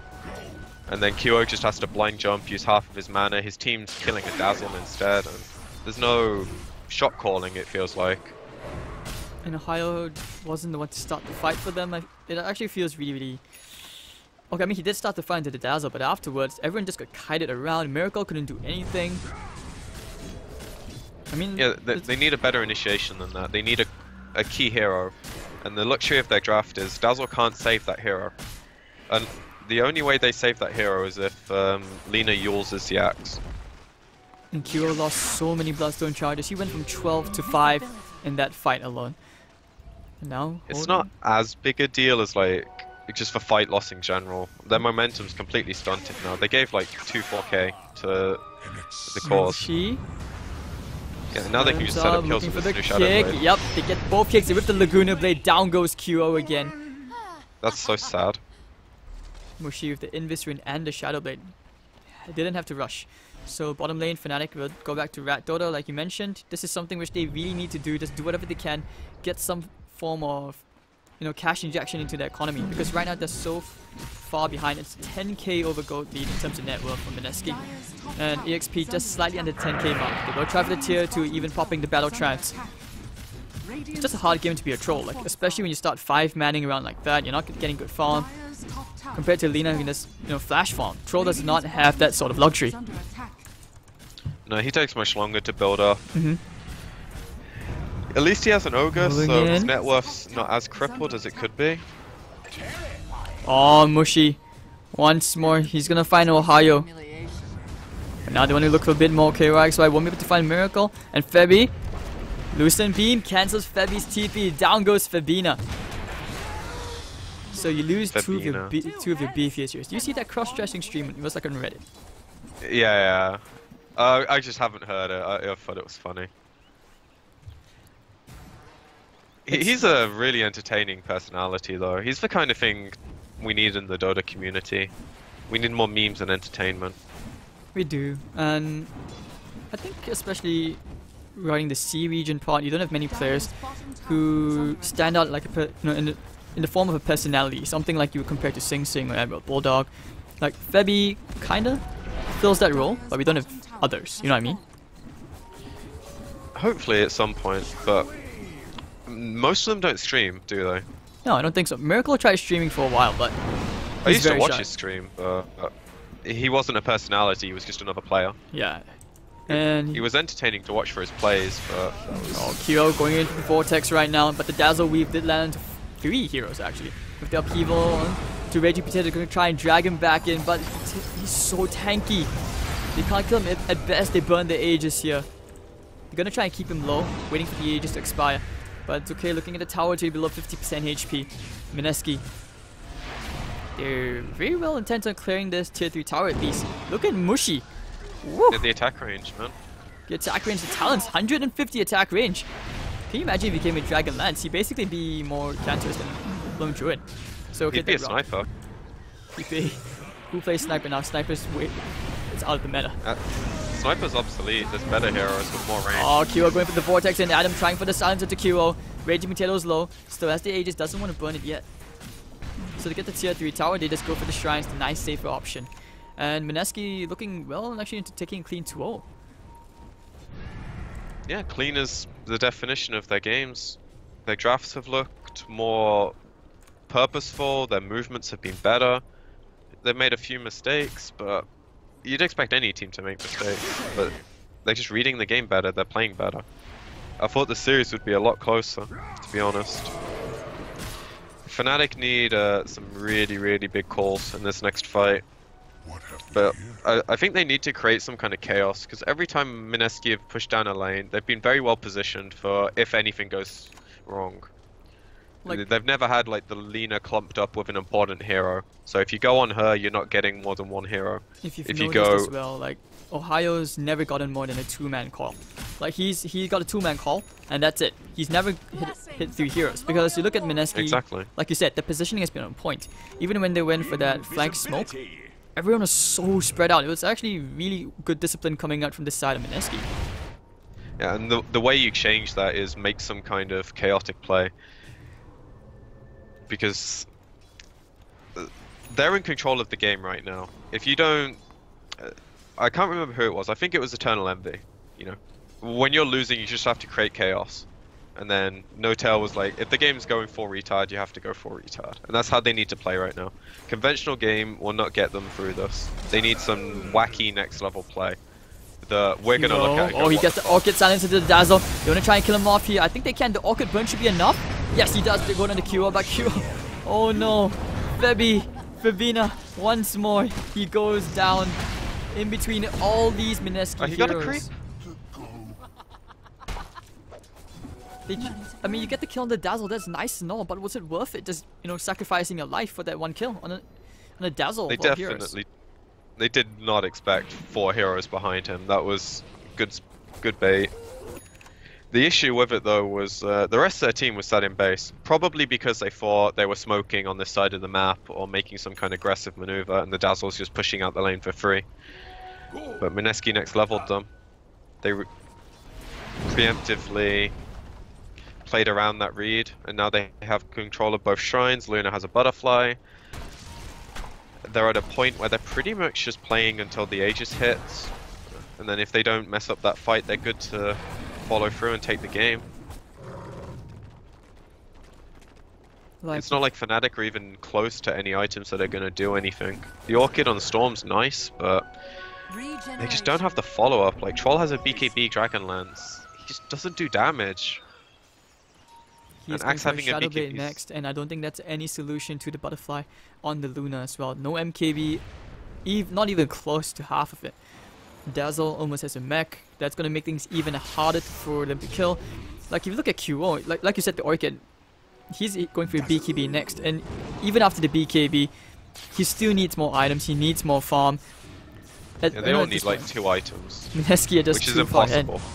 And then QO just has to blind jump, use half of his mana. His team's killing a dazzle instead, and there's no shot calling, it feels like. And Ohio wasn't the one to start the fight for them. It actually feels really... Okay, I mean, he did start the fight into the dazzle, but afterwards, everyone just got kited around. Miracle couldn't do anything. I mean... Yeah, they need a better initiation than that. They need a key hero. And the luxury of their draft is Dazzle can't save that hero. And the only way they save that hero is if Lina uses the axe. And Kiro lost so many Bloodstone charges. He went from 12 to 5 in that fight alone. And now... It's not as big a deal as like... just for fight loss in general. Their momentum's completely stunted now. They gave like 2-4k to the cause. Yeah, now they can just set up kills with this new Shadow Blade. Yep, they get both kicks. They whip the Laguna Blade. Down goes QO again. That's so sad. Mushi with the Invis and the Shadow Blade. Didn't have to rush. So bottom lane, Fnatic will go back to Rat Dodo like you mentioned. This is something which they really need to do. Just do whatever they can. Get some form of, you know, cash injection into the economy. Because right now they're so far behind. It's 10k over gold lead in terms of net worth for Mineski. And EXP just slightly under 10k mark. They will try for the tier 2, even popping the battle trance. It's just a hard game to be a troll, like especially when you start 5-manning around like that. You're not getting good farm. Compared to Lina who can just, you know, flash farm. Troll does not have that sort of luxury. No, he takes much longer to build up. Mm-hmm. At least he has an ogre, Rolling so his in. net worth's not as crippled as it could be. Oh, Mushy. Once more, he's gonna find Ohio. But now they want to look for a bit more KY, so I won't be able to find Miracle. And Febby, Lucent Beam cancels Febby's TP. Down goes Febina. So you lose two of your beefiest heroes. Do you see that cross-dressing stream? It was like on Reddit. Yeah. I just haven't heard it. I thought it was funny. He's a really entertaining personality, though. He's the kind of thing we need in the Dota community. We need more memes and entertainment. We do, and I think especially running the C region part, you don't have many players who stand out like in the form of a personality, something like you would compare to Sing Sing or Admiral Bulldog. Like Febby kinda fills that role, but we don't have others. You know what I mean? Hopefully at some point, but most of them don't stream, do they? No, I don't think so. Miracle tried streaming for a while, but I used to very watch shy. his stream, but he wasn't a personality. He was just another player. Yeah, and He was entertaining to watch for his plays, but oh, Kyo going into the Vortex right now, but the Dazzle Weave did land into 3 heroes actually. With the upheaval to Reggie Potato, going to try and drag him back in, but he's so tanky. They can't kill him. At best, they burn the Aegis here. They're going to try and keep him low, waiting for the Aegis to expire. But it's okay, looking at the tower to be below 50% HP. Mineski. They're very well intent on clearing this tier 3 tower at least. Look at Mushy. Woo. the attack range, man. The attack range, the talents, 150 attack range. Can you imagine if he became a Dragon Lance? He'd basically be more cancerous than Bloom Druid. So He'd be a sniper. He'd be. Who plays Sniper now? Sniper's it's out of the meta. Sniper's obsolete. There's better heroes with more range. Oh, Kyo going for the Vortex and Adam trying for the silencer to Kyo. Raging Potato's low. Still has the Aegis, doesn't want to burn it yet. So to get the tier 3 tower, they just go for the shrines, the nice safer option. And Mineski looking well and actually into taking clean 2-0. Yeah, clean is the definition of their games. Their drafts have looked more purposeful, their movements have been better. They've made a few mistakes, but you'd expect any team to make mistakes. But they're just reading the game better, they're playing better. I thought the series would be a lot closer, to be honest. Fnatic need some really big calls in this next fight. But I think they need to create some kind of chaos, because every time Mineski have pushed down a lane, they've been very well positioned for if anything goes wrong. Like, they've never had like the Lina clumped up with an important hero. So if you go on her, you're not getting more than one hero. If you've if noticed you go as well, like Ohio's never gotten more than a 2-man call. Like he got a 2-man call and that's it. He's never hit 3 heroes, because you look at Mineski, Exactly. like you said, the positioning has been on point. Even when they went for that flank smoke, everyone was so spread out. It was actually really good discipline coming out from this side of Mineski. Yeah, and the way you change that is make some kind of chaotic play. Because they're in control of the game right now. If you don't... I can't remember who it was. I think it was Eternal Envy. You know, when you're losing, you just have to create chaos. And then No-Tail was like, if the game's going full retard, you have to go full retard. And that's how they need to play right now. Conventional game will not get them through this. They need some wacky next level play. We're gonna look at it. Oh, he gets the Orchid silence into the Dazzle. They want to try and kill him off here. I think they can. The Orchid burn should be enough. Yes, he does. They're going on the Q, but Q. Oh no. Febina, once more. He goes down in between all these Mineski he heroes. got a creep? I mean, you get the kill on the Dazzle. That's nice and all, but was it worth it? Just, you know, sacrificing your life for that one kill on a Dazzle? They definitely... They did not expect 4 heroes behind him. That was good bait. The issue with it though was the rest of their team was sat in base, probably because they thought they were smoking on this side of the map or making some kind of aggressive maneuver, and the Dazzle's just pushing out the lane for free. But Mineski next leveled them. They preemptively played around that read, and now they have control of both shrines. Luna has a butterfly. They're at a point where they're pretty much just playing until the Aegis hits, and then if they don't mess up that fight, they're good to follow through and take the game. It's not like Fnatic are even close to any items that are going to do anything. The Orchid on Storm's nice, but They just don't have the follow-up. Like, Troll has a BKB Dragonlance. He just doesn't do damage. He's going for Shadow Blade next, and I don't think that's any solution to the butterfly on the Luna as well. No MKB, not even close to half of it. Dazzle almost has a mech. That's going to make things even harder for them to kill. Like, if you look at QO, like you said, the Orchid, he's going for a BKB next, and even after the BKB, he still needs more items, he needs more farm. Yeah, they all need like 2 items. Mineski are just which is too far ahead. impossible.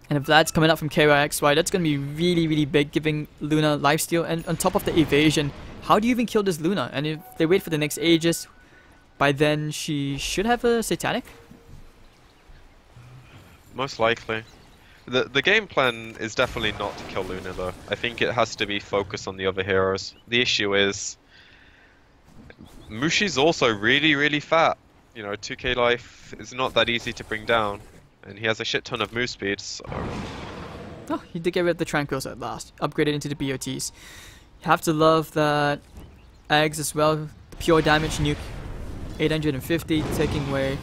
And if Vlad's coming up from KYXY, that's going to be really, really big, giving Luna lifesteal. And on top of the evasion, how do you even kill this Luna? And if they wait for the next Aegis, by then she should have a Satanic? Most likely. The game plan is definitely not to kill Luna though. I think it has to be focused on the other heroes. The issue is Mushi's also really, really fat. You know, 2k life is not that easy to bring down. And he has a shit ton of move speed, so... Oh, he did get rid of the Tranquils at last. Upgraded into the BOTs. You have to love that Eggs as well. The pure damage nuke. 850, taking away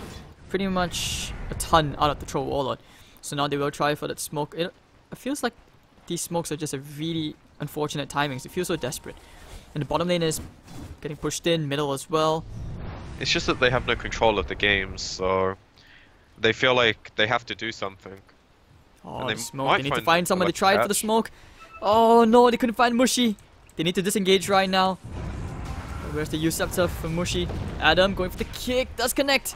pretty much a ton out of the Troll Warlord. So now they will try for that smoke. It feels like these smokes are just a really unfortunate timings. They feel so desperate. And the bottom lane is getting pushed in, middle as well. It's just that they have no control of the games, so... They feel like they have to do something. Oh, the smoke. They need to find someone to try it for the smoke. Oh no, they couldn't find Mushi. They need to disengage right now. Where's the Usurper from Mushi? Adam going for the kick. Does connect.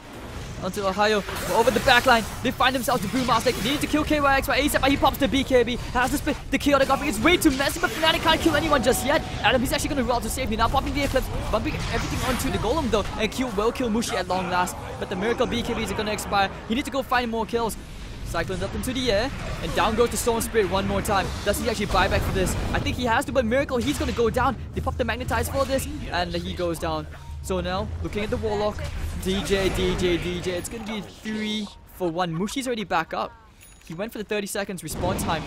Onto Ohio. Over the backline. They find themselves the Brewmaster. They need to kill KYX by ASAP, but he pops the BKB. Has to split the chaotic offering. It's way too messy, but Fnatic can't kill anyone just yet. Adam, he's actually going to roll to safety. Now popping the Eclipse, bumping everything onto the Golem though. And Q will kill Mushi at long last. But the Miracle BKBs are going to expire. He needs to go find more kills. Cyclones up into the air, and down goes the Storm Spirit one more time. Does he actually buy back for this? I think he has to, but Miracle, he's going to go down. They pop the Magnetize for this, and he goes down. So now, looking at the Warlock, DJ, it's going to be 3 for 1. Mushi's already back up. He went for the 30 seconds respawn time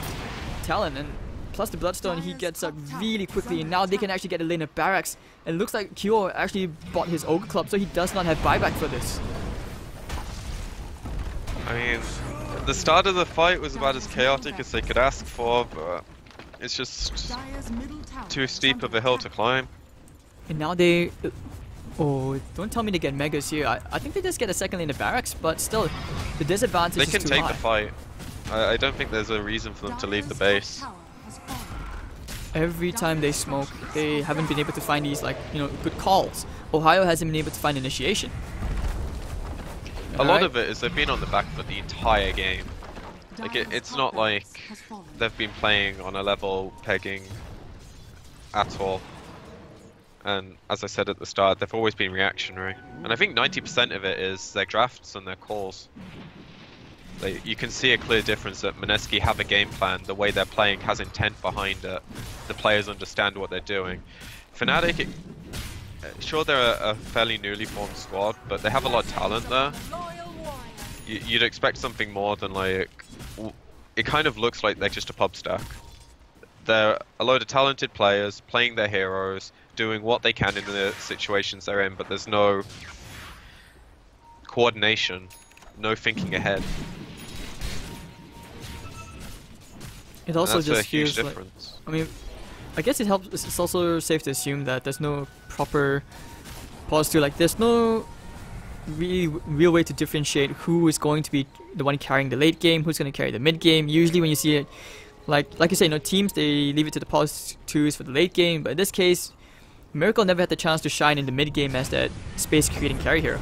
talent, and plus the Bloodstone, he gets up really quickly, and now they can actually get a lane of Barracks. And it looks like Kyo actually bought his Ogre Club, so he does not have buyback for this. I mean, the start of the fight was about as chaotic as they could ask for, but it's just too steep of a hill to climb. And now they... Oh, don't tell me they get Megas here. I think they just get a second lane of Barracks, but still, the disadvantage is too high. They can take the fight. I don't think there's a reason for them to leave the base. Every time they smoke, they haven't been able to find these, like, you know, good calls. Ohio hasn't been able to find initiation. A lot of it is they've been on the back foot the entire game. Like, it's not like they've been playing on a level pegging at all. And as I said at the start, they've always been reactionary. And I think 90% of it is their drafts and their calls. Like, you can see a clear difference that Mineski have a game plan, the way they're playing has intent behind it. The players understand what they're doing. Fnatic, sure they're a fairly newly formed squad, but they have a lot of talent there. You'd expect something more than like... It kind of looks like they're just a pub stack. They're a load of talented players, playing their heroes, doing what they can in the situations they're in, but there's no coordination, no thinking ahead. It also just a huge feels difference. Like, I mean, I guess it helps. It's also safe to assume that there's no proper pause to, like, there's no real way to differentiate who is going to be the one carrying the late game, who's going to carry the mid game. Usually when you see it, like you say, you know, teams, they leave it to the pause 2s for the late game, but in this case, Miracle never had the chance to shine in the mid game as that space creating carry hero.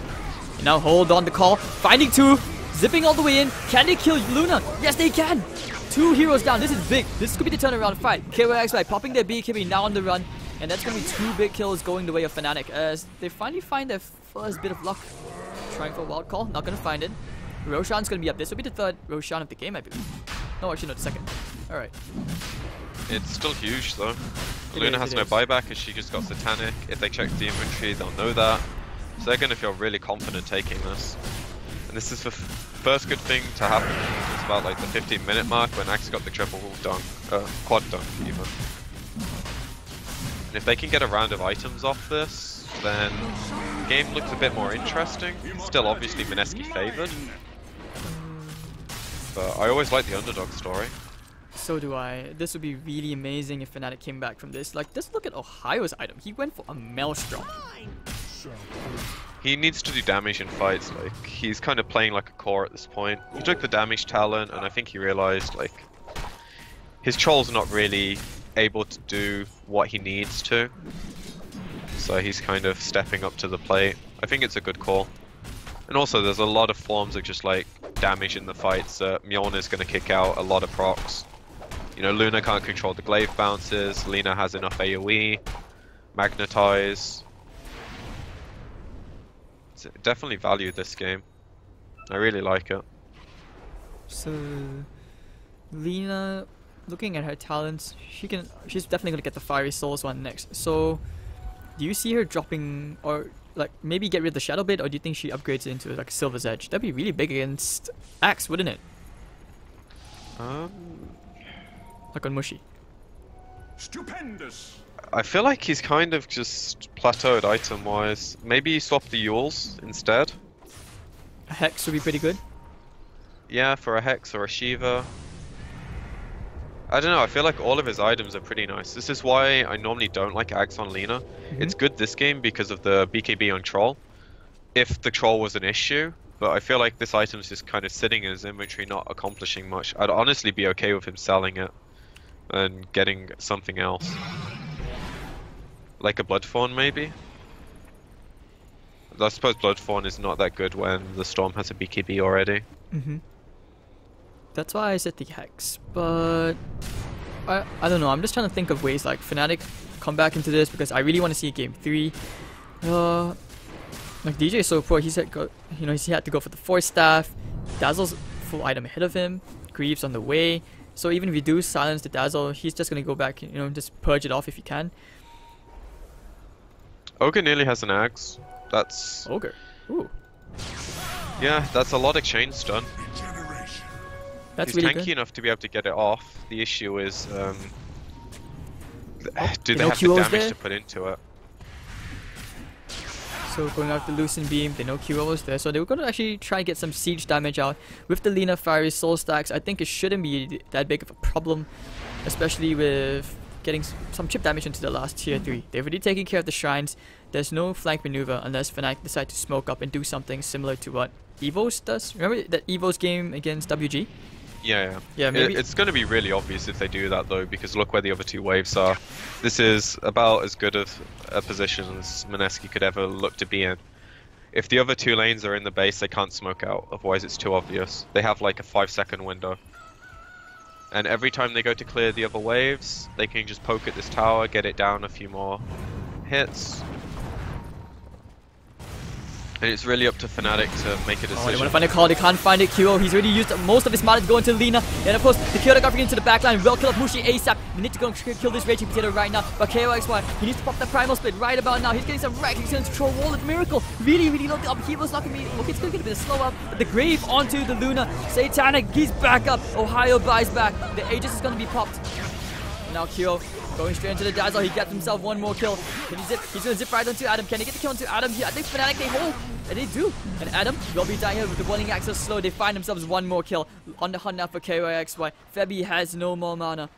And now hold on the call, finding 2, zipping all the way in. Can they kill Luna? Yes, they can. 2 heroes down. This is big. This could be the turnaround fight. KYXY popping their BKB now on the run, and that's going to be 2 big kills going the way of Fnatic as they finally find their first bit of luck. Trying for a wild call, not going to find it. Roshan's going to be up. This will be the 3rd Roshan of the game, I believe. No, actually, no, the 2nd. Alright. It's still huge though. Luna has no buyback as she just got Satanic. If they check the inventory, they'll know that. So they're going to feel really confident taking this. And this is the first good thing to happen. It's about like the 15-minute mark when Axe got the triple dunk, quad dunk even. And if they can get a round of items off this, then game looks a bit more interesting. Still obviously Mineski favoured. But I always like the underdog story. So do I. This would be really amazing if Fnatic came back from this. Like, just look at Ohio's item. He went for a Maelstrom. He needs to do damage in fights. Like, he's kind of playing like a core at this point. He took the damage talent, and I think he realized like his troll's not really able to do what he needs to. So he's kind of stepping up to the plate. I think it's a good call. And also, there's a lot of forms of just like damage in the fights. Mjolnir's going to kick out a lot of procs. You know, Luna can't control the glaive bounces. Lina has enough AoE, magnetize. So definitely value this game. I really like it. So, Lina, looking at her talents, she's definitely gonna get the Fiery Souls one next. So, do you see her dropping, or like maybe get rid of the Shadow Blade, or do you think she upgrades it into like Silver's Edge? That'd be really big against Axe, wouldn't it? Like on Mushi. Stupendous. I feel like he's kind of just plateaued item-wise. Maybe you swap the Yules instead. A Hex would be pretty good. Yeah, for a Hex or a Shiva. I don't know, I feel like all of his items are pretty nice. This is why I normally don't like Axe on Lina. It's good this game because of the BKB on Troll. If the Troll was an issue, but I feel like this item's just kind of sitting in his inventory, not accomplishing much. I'd honestly be okay with him selling it and getting something else. Like a Bloodfawn, maybe? I suppose Bloodfawn is not that good when the Storm has a BKB already. That's why I said the Hex, but I don't know. I'm just trying to think of ways like Fnatic come back into this because I really want to see game 3. Like DJ is so poor. He had to go for the Force Staff. Dazzle's full item ahead of him. Greaves on the way. So even if you do silence the Dazzle, he's just gonna go back. You know, just purge it off if he can. Ogre nearly has an Axe. That's... Ogre. Ooh. Yeah, that's a lot of chain stun. That's He's really tanky good. enough to be able to get it off. The issue is, do they they know have the QO's damage there? to put into it? So going out the Lucent Beam, they know QO was there, so they were going to actually try and get some siege damage out. With the Lina Fiery Soul stacks, I think it shouldn't be that big of a problem, especially with getting some chip damage into the last tier 3. They've already taken care of the shrines. There's no flank maneuver unless Fnatic decide to smoke up and do something similar to what Evo's does. Remember that Evo's game against WG? Yeah, maybe. It's going to be really obvious if they do that though, because look where the other two waves are. This is about as good of a position as Mineski could ever look to be in. If the other two lanes are in the base, they can't smoke out, otherwise it's too obvious. They have like a 5-second window. And every time they go to clear the other waves, they can just poke at this tower, get it down a few more hits. And it's really up to Fnatic to make a decision. Oh, they want to find a call, they can't find it. QO, he's already used most of his mana to go into Lina. And of course, the Kyoto got into the backline. Well kill up Mushi ASAP. They need to go and kill this Raging Potato right now. But KOXY, he needs to pop that Primal Split right about now. He's getting some wreck. He's going to control Wall of Miracle. Really, really low. The upheaval's not going to be... Okay, it's going to get a bit of slow up. But the Grave onto the Luna. Satanic, he's back up. Ohio buys back. The Aegis is going to be popped. Now Kyo going straight into the Dazzle. He gets himself one more kill. Can he zip? He's going to zip right onto Adam. Can he get the kill onto Adam here? I think Fnatic, they hold. And they do. And Adam will be dying here with the Burning Axe so slow. They find themselves one more kill. On the hunt now for KYXY. Febby has no more mana.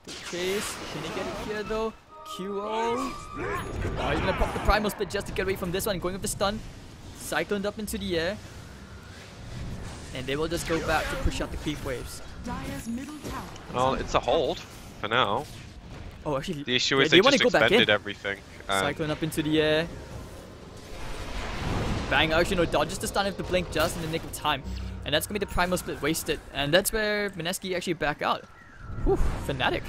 The chase. Can he get it here though? QO. Oh, he's going to pop the Primal Split just to get away from this one. Going with the stun. Cycloned up into the air. And they will just go back to push out the creep waves. Well, it's a hold for now. Oh, actually, The issue is they they want just to go back in. expended everything. Cyclone up into the air. Bang, actually no, dodges the stun with the blink just in the nick of time. And that's going to be the Primal Split wasted. And that's where Mineski actually back out. Whew, Fnatic.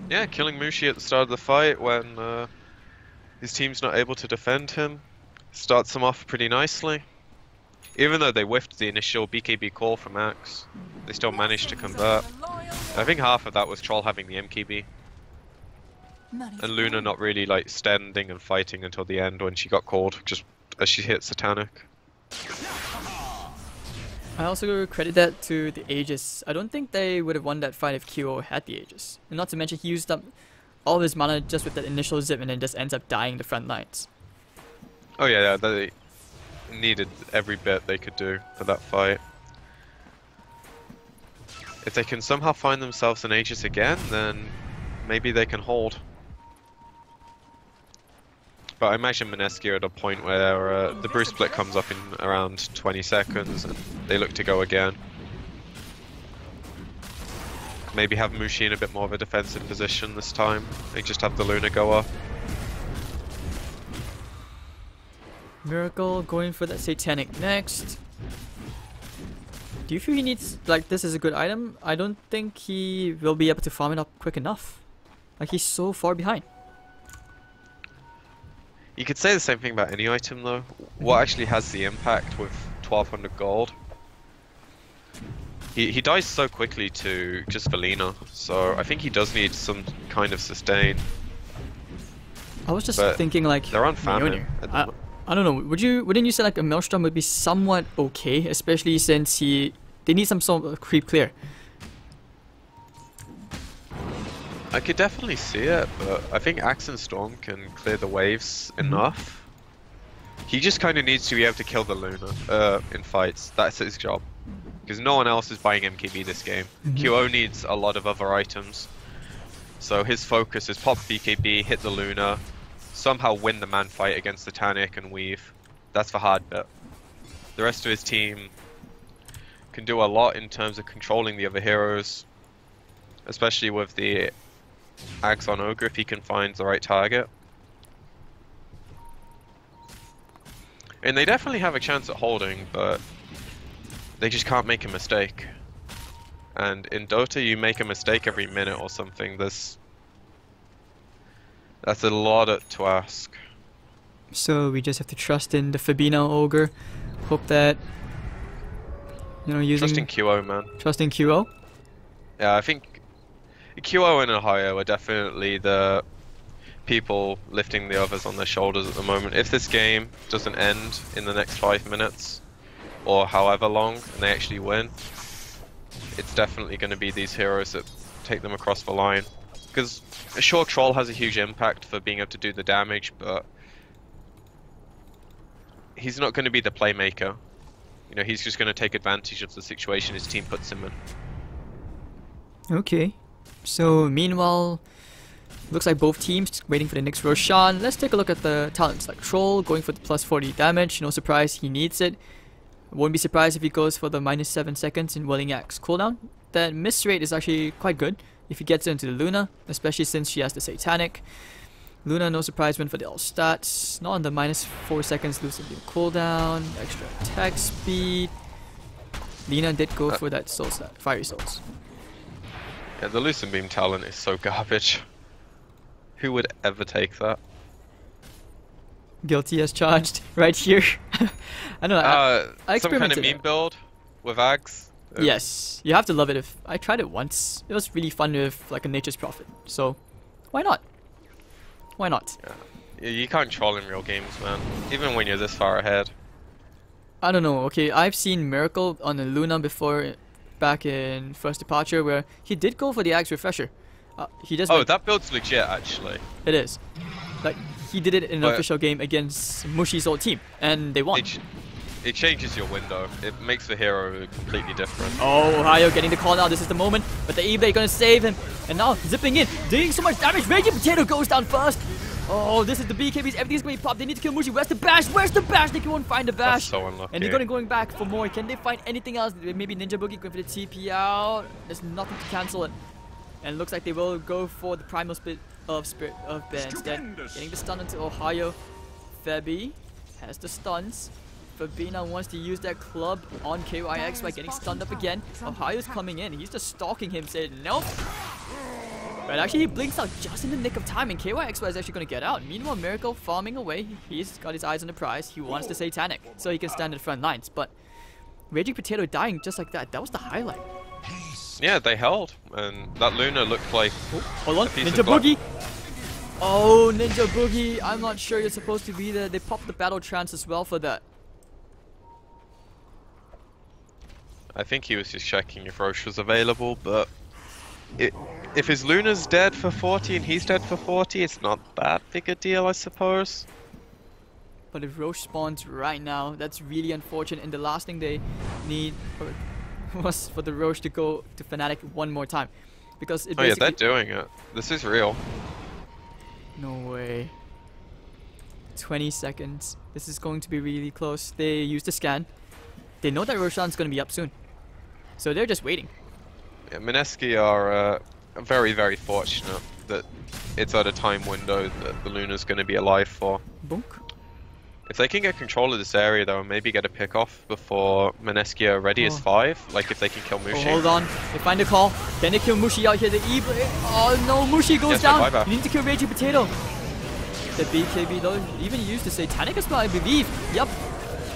Yeah, killing Mushi at the start of the fight when his team's not able to defend him starts them off pretty nicely. Even though they whiffed the initial BKB call from Axe, they still managed to convert. I think half of that was Troll having the MKB. And Luna not really like standing and fighting until the end when she got called, just as she hit Satanic. I also credit that to the Aegis. I don't think they would have won that fight if QO had the Aegis. And not to mention he used up all of his mana just with that initial zip and then just ends up dying the front lines. Oh yeah, they needed every bit they could do for that fight. If they can somehow find themselves an Aegis again, then maybe they can hold. But I imagine Mineski are at a point where the Bruce split comes up in around 20 seconds and they look to go again. Maybe have Mushi in a bit more of a defensive position this time. They just have the Luna go up. Miracle going for that Satanic next. Do you feel he needs, like, this is a good item? I don't think he will be able to farm it up quick enough. Like, he's so far behind. You could say the same thing about any item though. What actually has the impact with 1200 gold? He dies so quickly to just Felina, so I think he does need some kind of sustain. I was just But thinking like they're on famine. I don't know. Wouldn't you say like a Maelstrom would be somewhat okay, especially since they need some sort of creep clear. I could definitely see it, but I think Axe and Storm can clear the waves enough. He just kind of needs to be able to kill the Luna in fights. That's his job. Because no one else is buying MKB this game. QO needs a lot of other items. So his focus is pop BKB, hit the Luna, somehow win the man fight against the Tanic and Weave. That's the hard bit. The rest of his team can do a lot in terms of controlling the other heroes. Especially with the Axe on Ogre if he can find the right target. And they definitely have a chance at holding, but they just can't make a mistake. And in Dota, you make a mistake every minute or something. That's a lot to ask. So we just have to trust in the Fabina Ogre. Hope that, you know, using... Trust in QO, man. Trust in QO? Yeah, I think QO and Ohio are definitely the people lifting the others on their shoulders at the moment. If this game doesn't end in the next 5 minutes, or however long, and they actually win, it's definitely going to be these heroes that take them across the line. Because sure, Troll has a huge impact for being able to do the damage, but he's not going to be the playmaker. You know, he's just going to take advantage of the situation his team puts him in. Okay. So meanwhile, looks like both teams waiting for the next Roshan. Let's take a look at the talents. Like Troll going for the plus 40 damage. No surprise, he needs it. Won't be surprised if he goes for the minus 7 seconds in Willing Axe cooldown. That miss rate is actually quite good if he gets into the Luna, especially since she has the Satanic. Luna, no surprise, went for the all stats. Not on the minus 4 seconds losing the cooldown. Extra attack speed. Lina did go for that soul stat, Fiery Souls. Yeah, the Lucent Beam talent is so garbage. Who would ever take that? Guilty as charged, right here. I don't know. I some kind of meme build with Ags. Yes, you have to love it. I tried it once. It was really fun with like a Nature's Prophet. So, why not? Why not? Yeah, you can't troll in real games, man. Even when you're this far ahead. I don't know. Okay, I've seen Miracle on the Luna before, back in First Departure, where he did go for the Axe Refresher. He just. Oh, that build's legit, actually. It is. Like he did it in an official game against Mushi's old team, and they won. It changes your window. It makes the hero completely different. Oh, Ohio getting the call now. This is the moment. But the E-Blade gonna save him. And now zipping in, doing so much damage. Raging Potato goes down first. Oh, this is the BKBs. Everything's going to pop. They need to kill Mushi. Where's the bash? Where's the bash? They won't find the bash. That's so unlucky. And they're going back for more. Can they find anything else? Maybe Ninja Boogie going for the TP out. There's nothing to cancel it. And it looks like they will go for the primal spit of Spirit of Bear instead. Getting the stun into Ohio. Febby has the stuns. Fabina wants to use that club on KYX by getting stunned up again. Ohio's coming in. He's just stalking him, saying nope. But actually he blinks out just in the nick of time, and KYX is actually going to get out. Meanwhile, Miracle farming away. He's got his eyes on the prize. He wants the Satanic so he can stand in the front lines. But Raging Potato dying just like that. That was the highlight. Yeah, they held. And that Luna looked like... Oh, hold on. Ninja Boogie. Oh, Ninja Boogie. I'm not sure you're supposed to be there. They popped the Battle Trance as well for that. I think he was just checking if Roche was available, but if his Luna's dead for 40 and he's dead for 40, it's not that big a deal, I suppose. But if Roche spawns right now, that's really unfortunate. And the last thing they need was for the Roche to go to Fnatic one more time. Because it Oh yeah, basically... they're doing it. This is real. No way. 20 seconds. This is going to be really close. They use the scan. They know that Roshan's going to be up soon. So they're just waiting. Yeah, Mineski are very, very fortunate that it's at a time window that the Luna's going to be alive for. Bunk. If they can get control of this area though, and maybe get a pick off before Mineski are ready as 5, like if they can kill Mushi. Oh, hold on. They find the call. Can they kill Mushi out here? The evil. Oh no, Mushi goes down. You need to kill Raging Potato. The BKB though even used the Satanic as well, I believe. Yep.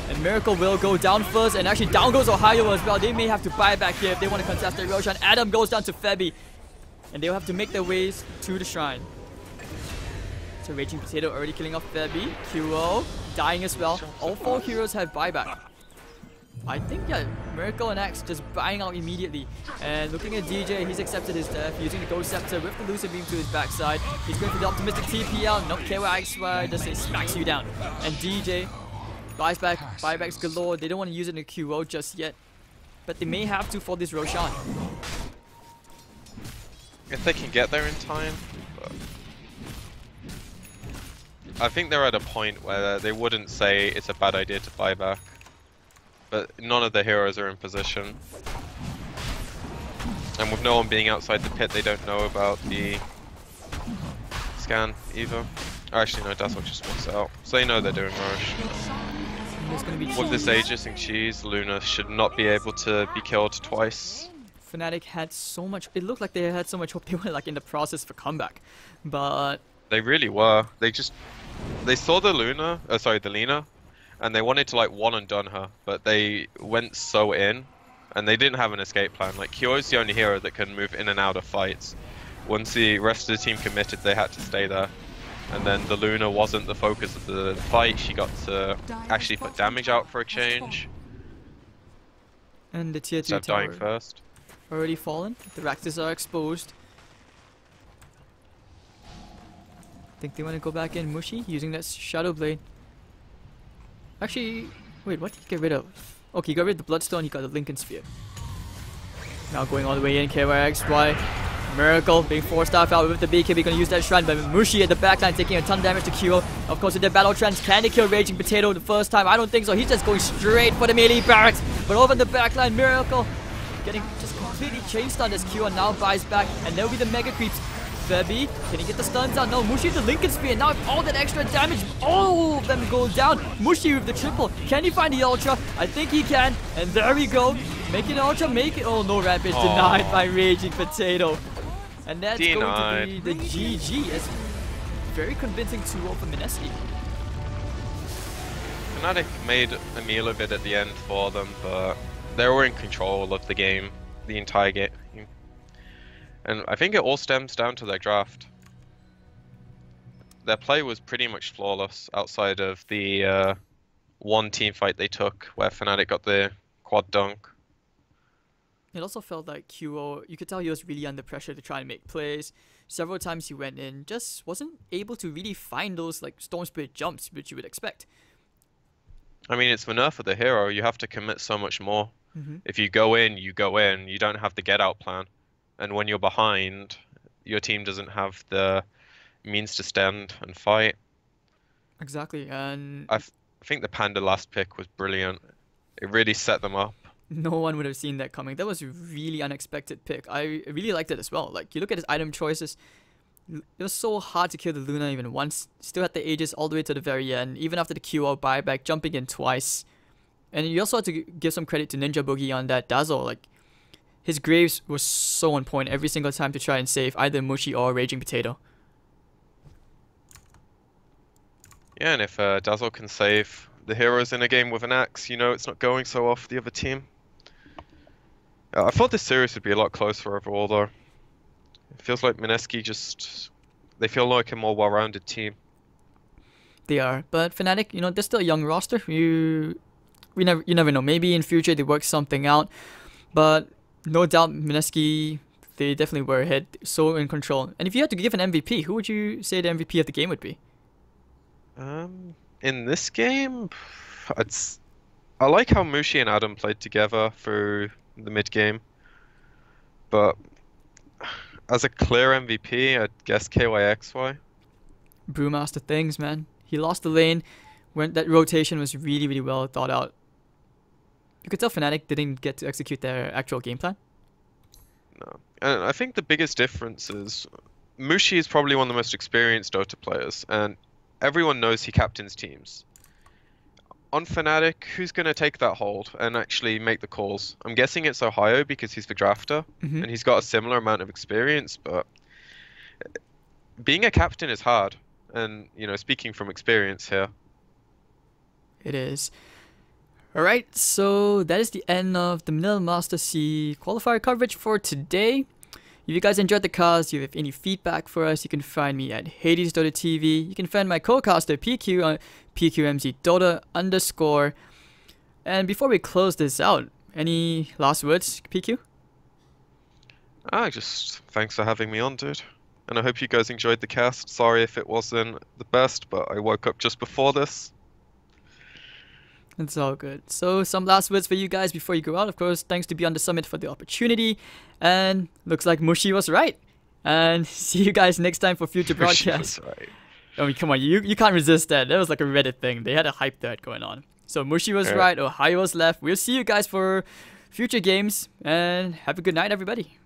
And Miracle will go down first, and actually down goes Ohio as well. They may have to buy back here if they want to contest their Roshan. Adam goes down to Febby, and they'll have to make their ways to the shrine. So Raging Potato already killing off Febby. QO dying as well. All 4 heroes have buyback. I think, yeah, Miracle and Axe just buying out immediately. And looking at DJ, he's accepted his death, using the Ghost Scepter with the Lucid Beam to his backside. He's going for the optimistic TPL. Not care where XY just say smacks you down. And DJ buys back, buybacks galore. They don't want to use it in the QO just yet. But they may have to for this Roshan. If they can get there in time. But I think they're at a point where they wouldn't say it's a bad idea to buy back. But none of the heroes are in position. And with no one being outside the pit, they don't know about the scan either. Actually, no, Dazzle just walks out. So they know they're doing Rush. With this Aegis Cheese, Luna should not be able to be killed twice. Fnatic had so much, it looked like they had so much hope they were like in the process for comeback. But they really were. They saw the Luna, the Lina, and they wanted to like one and done her, but they went so in, and they didn't have an escape plan. Like Kyo's the only hero that can move in and out of fights. Once the rest of the team committed, they had to stay there. And then the Luna wasn't the focus of the fight. She got to actually put damage out for a change. And the tier 2 tower dying first. Already fallen. The Raktas are exposed. Think they want to go back in Mushi using that Shadow Blade. Actually, wait, what did he get rid of? Okay, he got rid of the Bloodstone, he got the Lincoln Sphere. Now going all the way in, KYXY. Miracle being forced out with the BKB, gonna use that shrine, but Mushi at the backline taking a ton of damage to QO. Of course, with the battle trends, can they kill Raging Potato the first time? I don't think so. He's just going straight for the melee barracks. But over in the backline, Miracle getting just completely chased on this QO, now buys back, and there'll be the mega creeps. Febby, can he get the stuns out? No, Mushi with the Lincoln Spear, now with all that extra damage, all of them go down. Mushi with the triple, can he find the Ultra? I think he can, and there we go. Make it Ultra, make it, oh no, Rampage denied by Raging Potato. And that's going to be the GG. It's very convincing 2-0 for Mineski. Fnatic made a meal of it at the end for them, but they were in control of the game, the entire game. And I think it all stems down to their draft. Their play was pretty much flawless outside of the one team fight they took where Fnatic got the quad dunk. It also felt like QO, you could tell he was really under pressure to try and make plays. Several times he went in, just wasn't able to really find those like Storm Spirit jumps which you would expect. I mean, it's the nerf of the hero, you have to commit so much more. If you go in, you go in, you don't have the get out plan. And when you're behind, your team doesn't have the means to stand and fight. Exactly, and I think the Panda last pick was brilliant. It really set them up. No one would have seen that coming. That was a really unexpected pick. I really liked it as well. Like, you look at his item choices, it was so hard to kill the Luna even once. Still had the Aegis all the way to the very end, even after the QO buyback, jumping in twice. And you also had to give some credit to Ninja Boogie on that Dazzle. Like, his Graves was so on point every single time to try and save either Mushi or Raging Potato. Yeah, and if Dazzle can save the heroes in a game with an axe, you know it's not going so off the other team. I thought this series would be a lot closer overall, though. It feels like Mineski they feel like a more well-rounded team. They are, but Fnatic, you know, they're still a young roster. You never know. Maybe in future they work something out, but no doubt Mineski They definitely were ahead, so in control. And if you had to give an MVP, who would you say the MVP of the game would be? In this game, I like how Mushi and Adam played together through the mid game, but as a clear MVP, I'd guess KYXY. Brewmaster things, man. He lost the lane when that rotation was really, really well thought out. You could tell Fnatic didn't get to execute their actual game plan. No. And I think the biggest difference is Mushi is probably one of the most experienced Dota players, and everyone knows he captains teams. On Fnatic, who's going to take that hold and actually make the calls? I'm guessing it's Ohio because he's the drafter, and he's got a similar amount of experience, but being a captain is hard, and, you know, speaking from experience here. It is. Alright, so that is the end of the Manila Master C qualifier coverage for today. If you guys enjoyed the cast, you have any feedback for us, you can find me at HadesDotaTV. You can find my co-caster PQ on PQMZDota_. And before we close this out, any last words, PQ? Just thanks for having me on, dude. And I hope you guys enjoyed the cast. Sorry if it wasn't the best, but I woke up just before this. It's all good. So some last words for you guys before you go out. Of course, thanks to Beyond the Summit for the opportunity. And looks like Mushi was right. And see you guys next time for future broadcasts. Mushi was right. I mean, come on, you can't resist that. That was like a Reddit thing. They had a hype thread going on. So Mushi was right, Ohio was left. We'll see you guys for future games. And have a good night, everybody.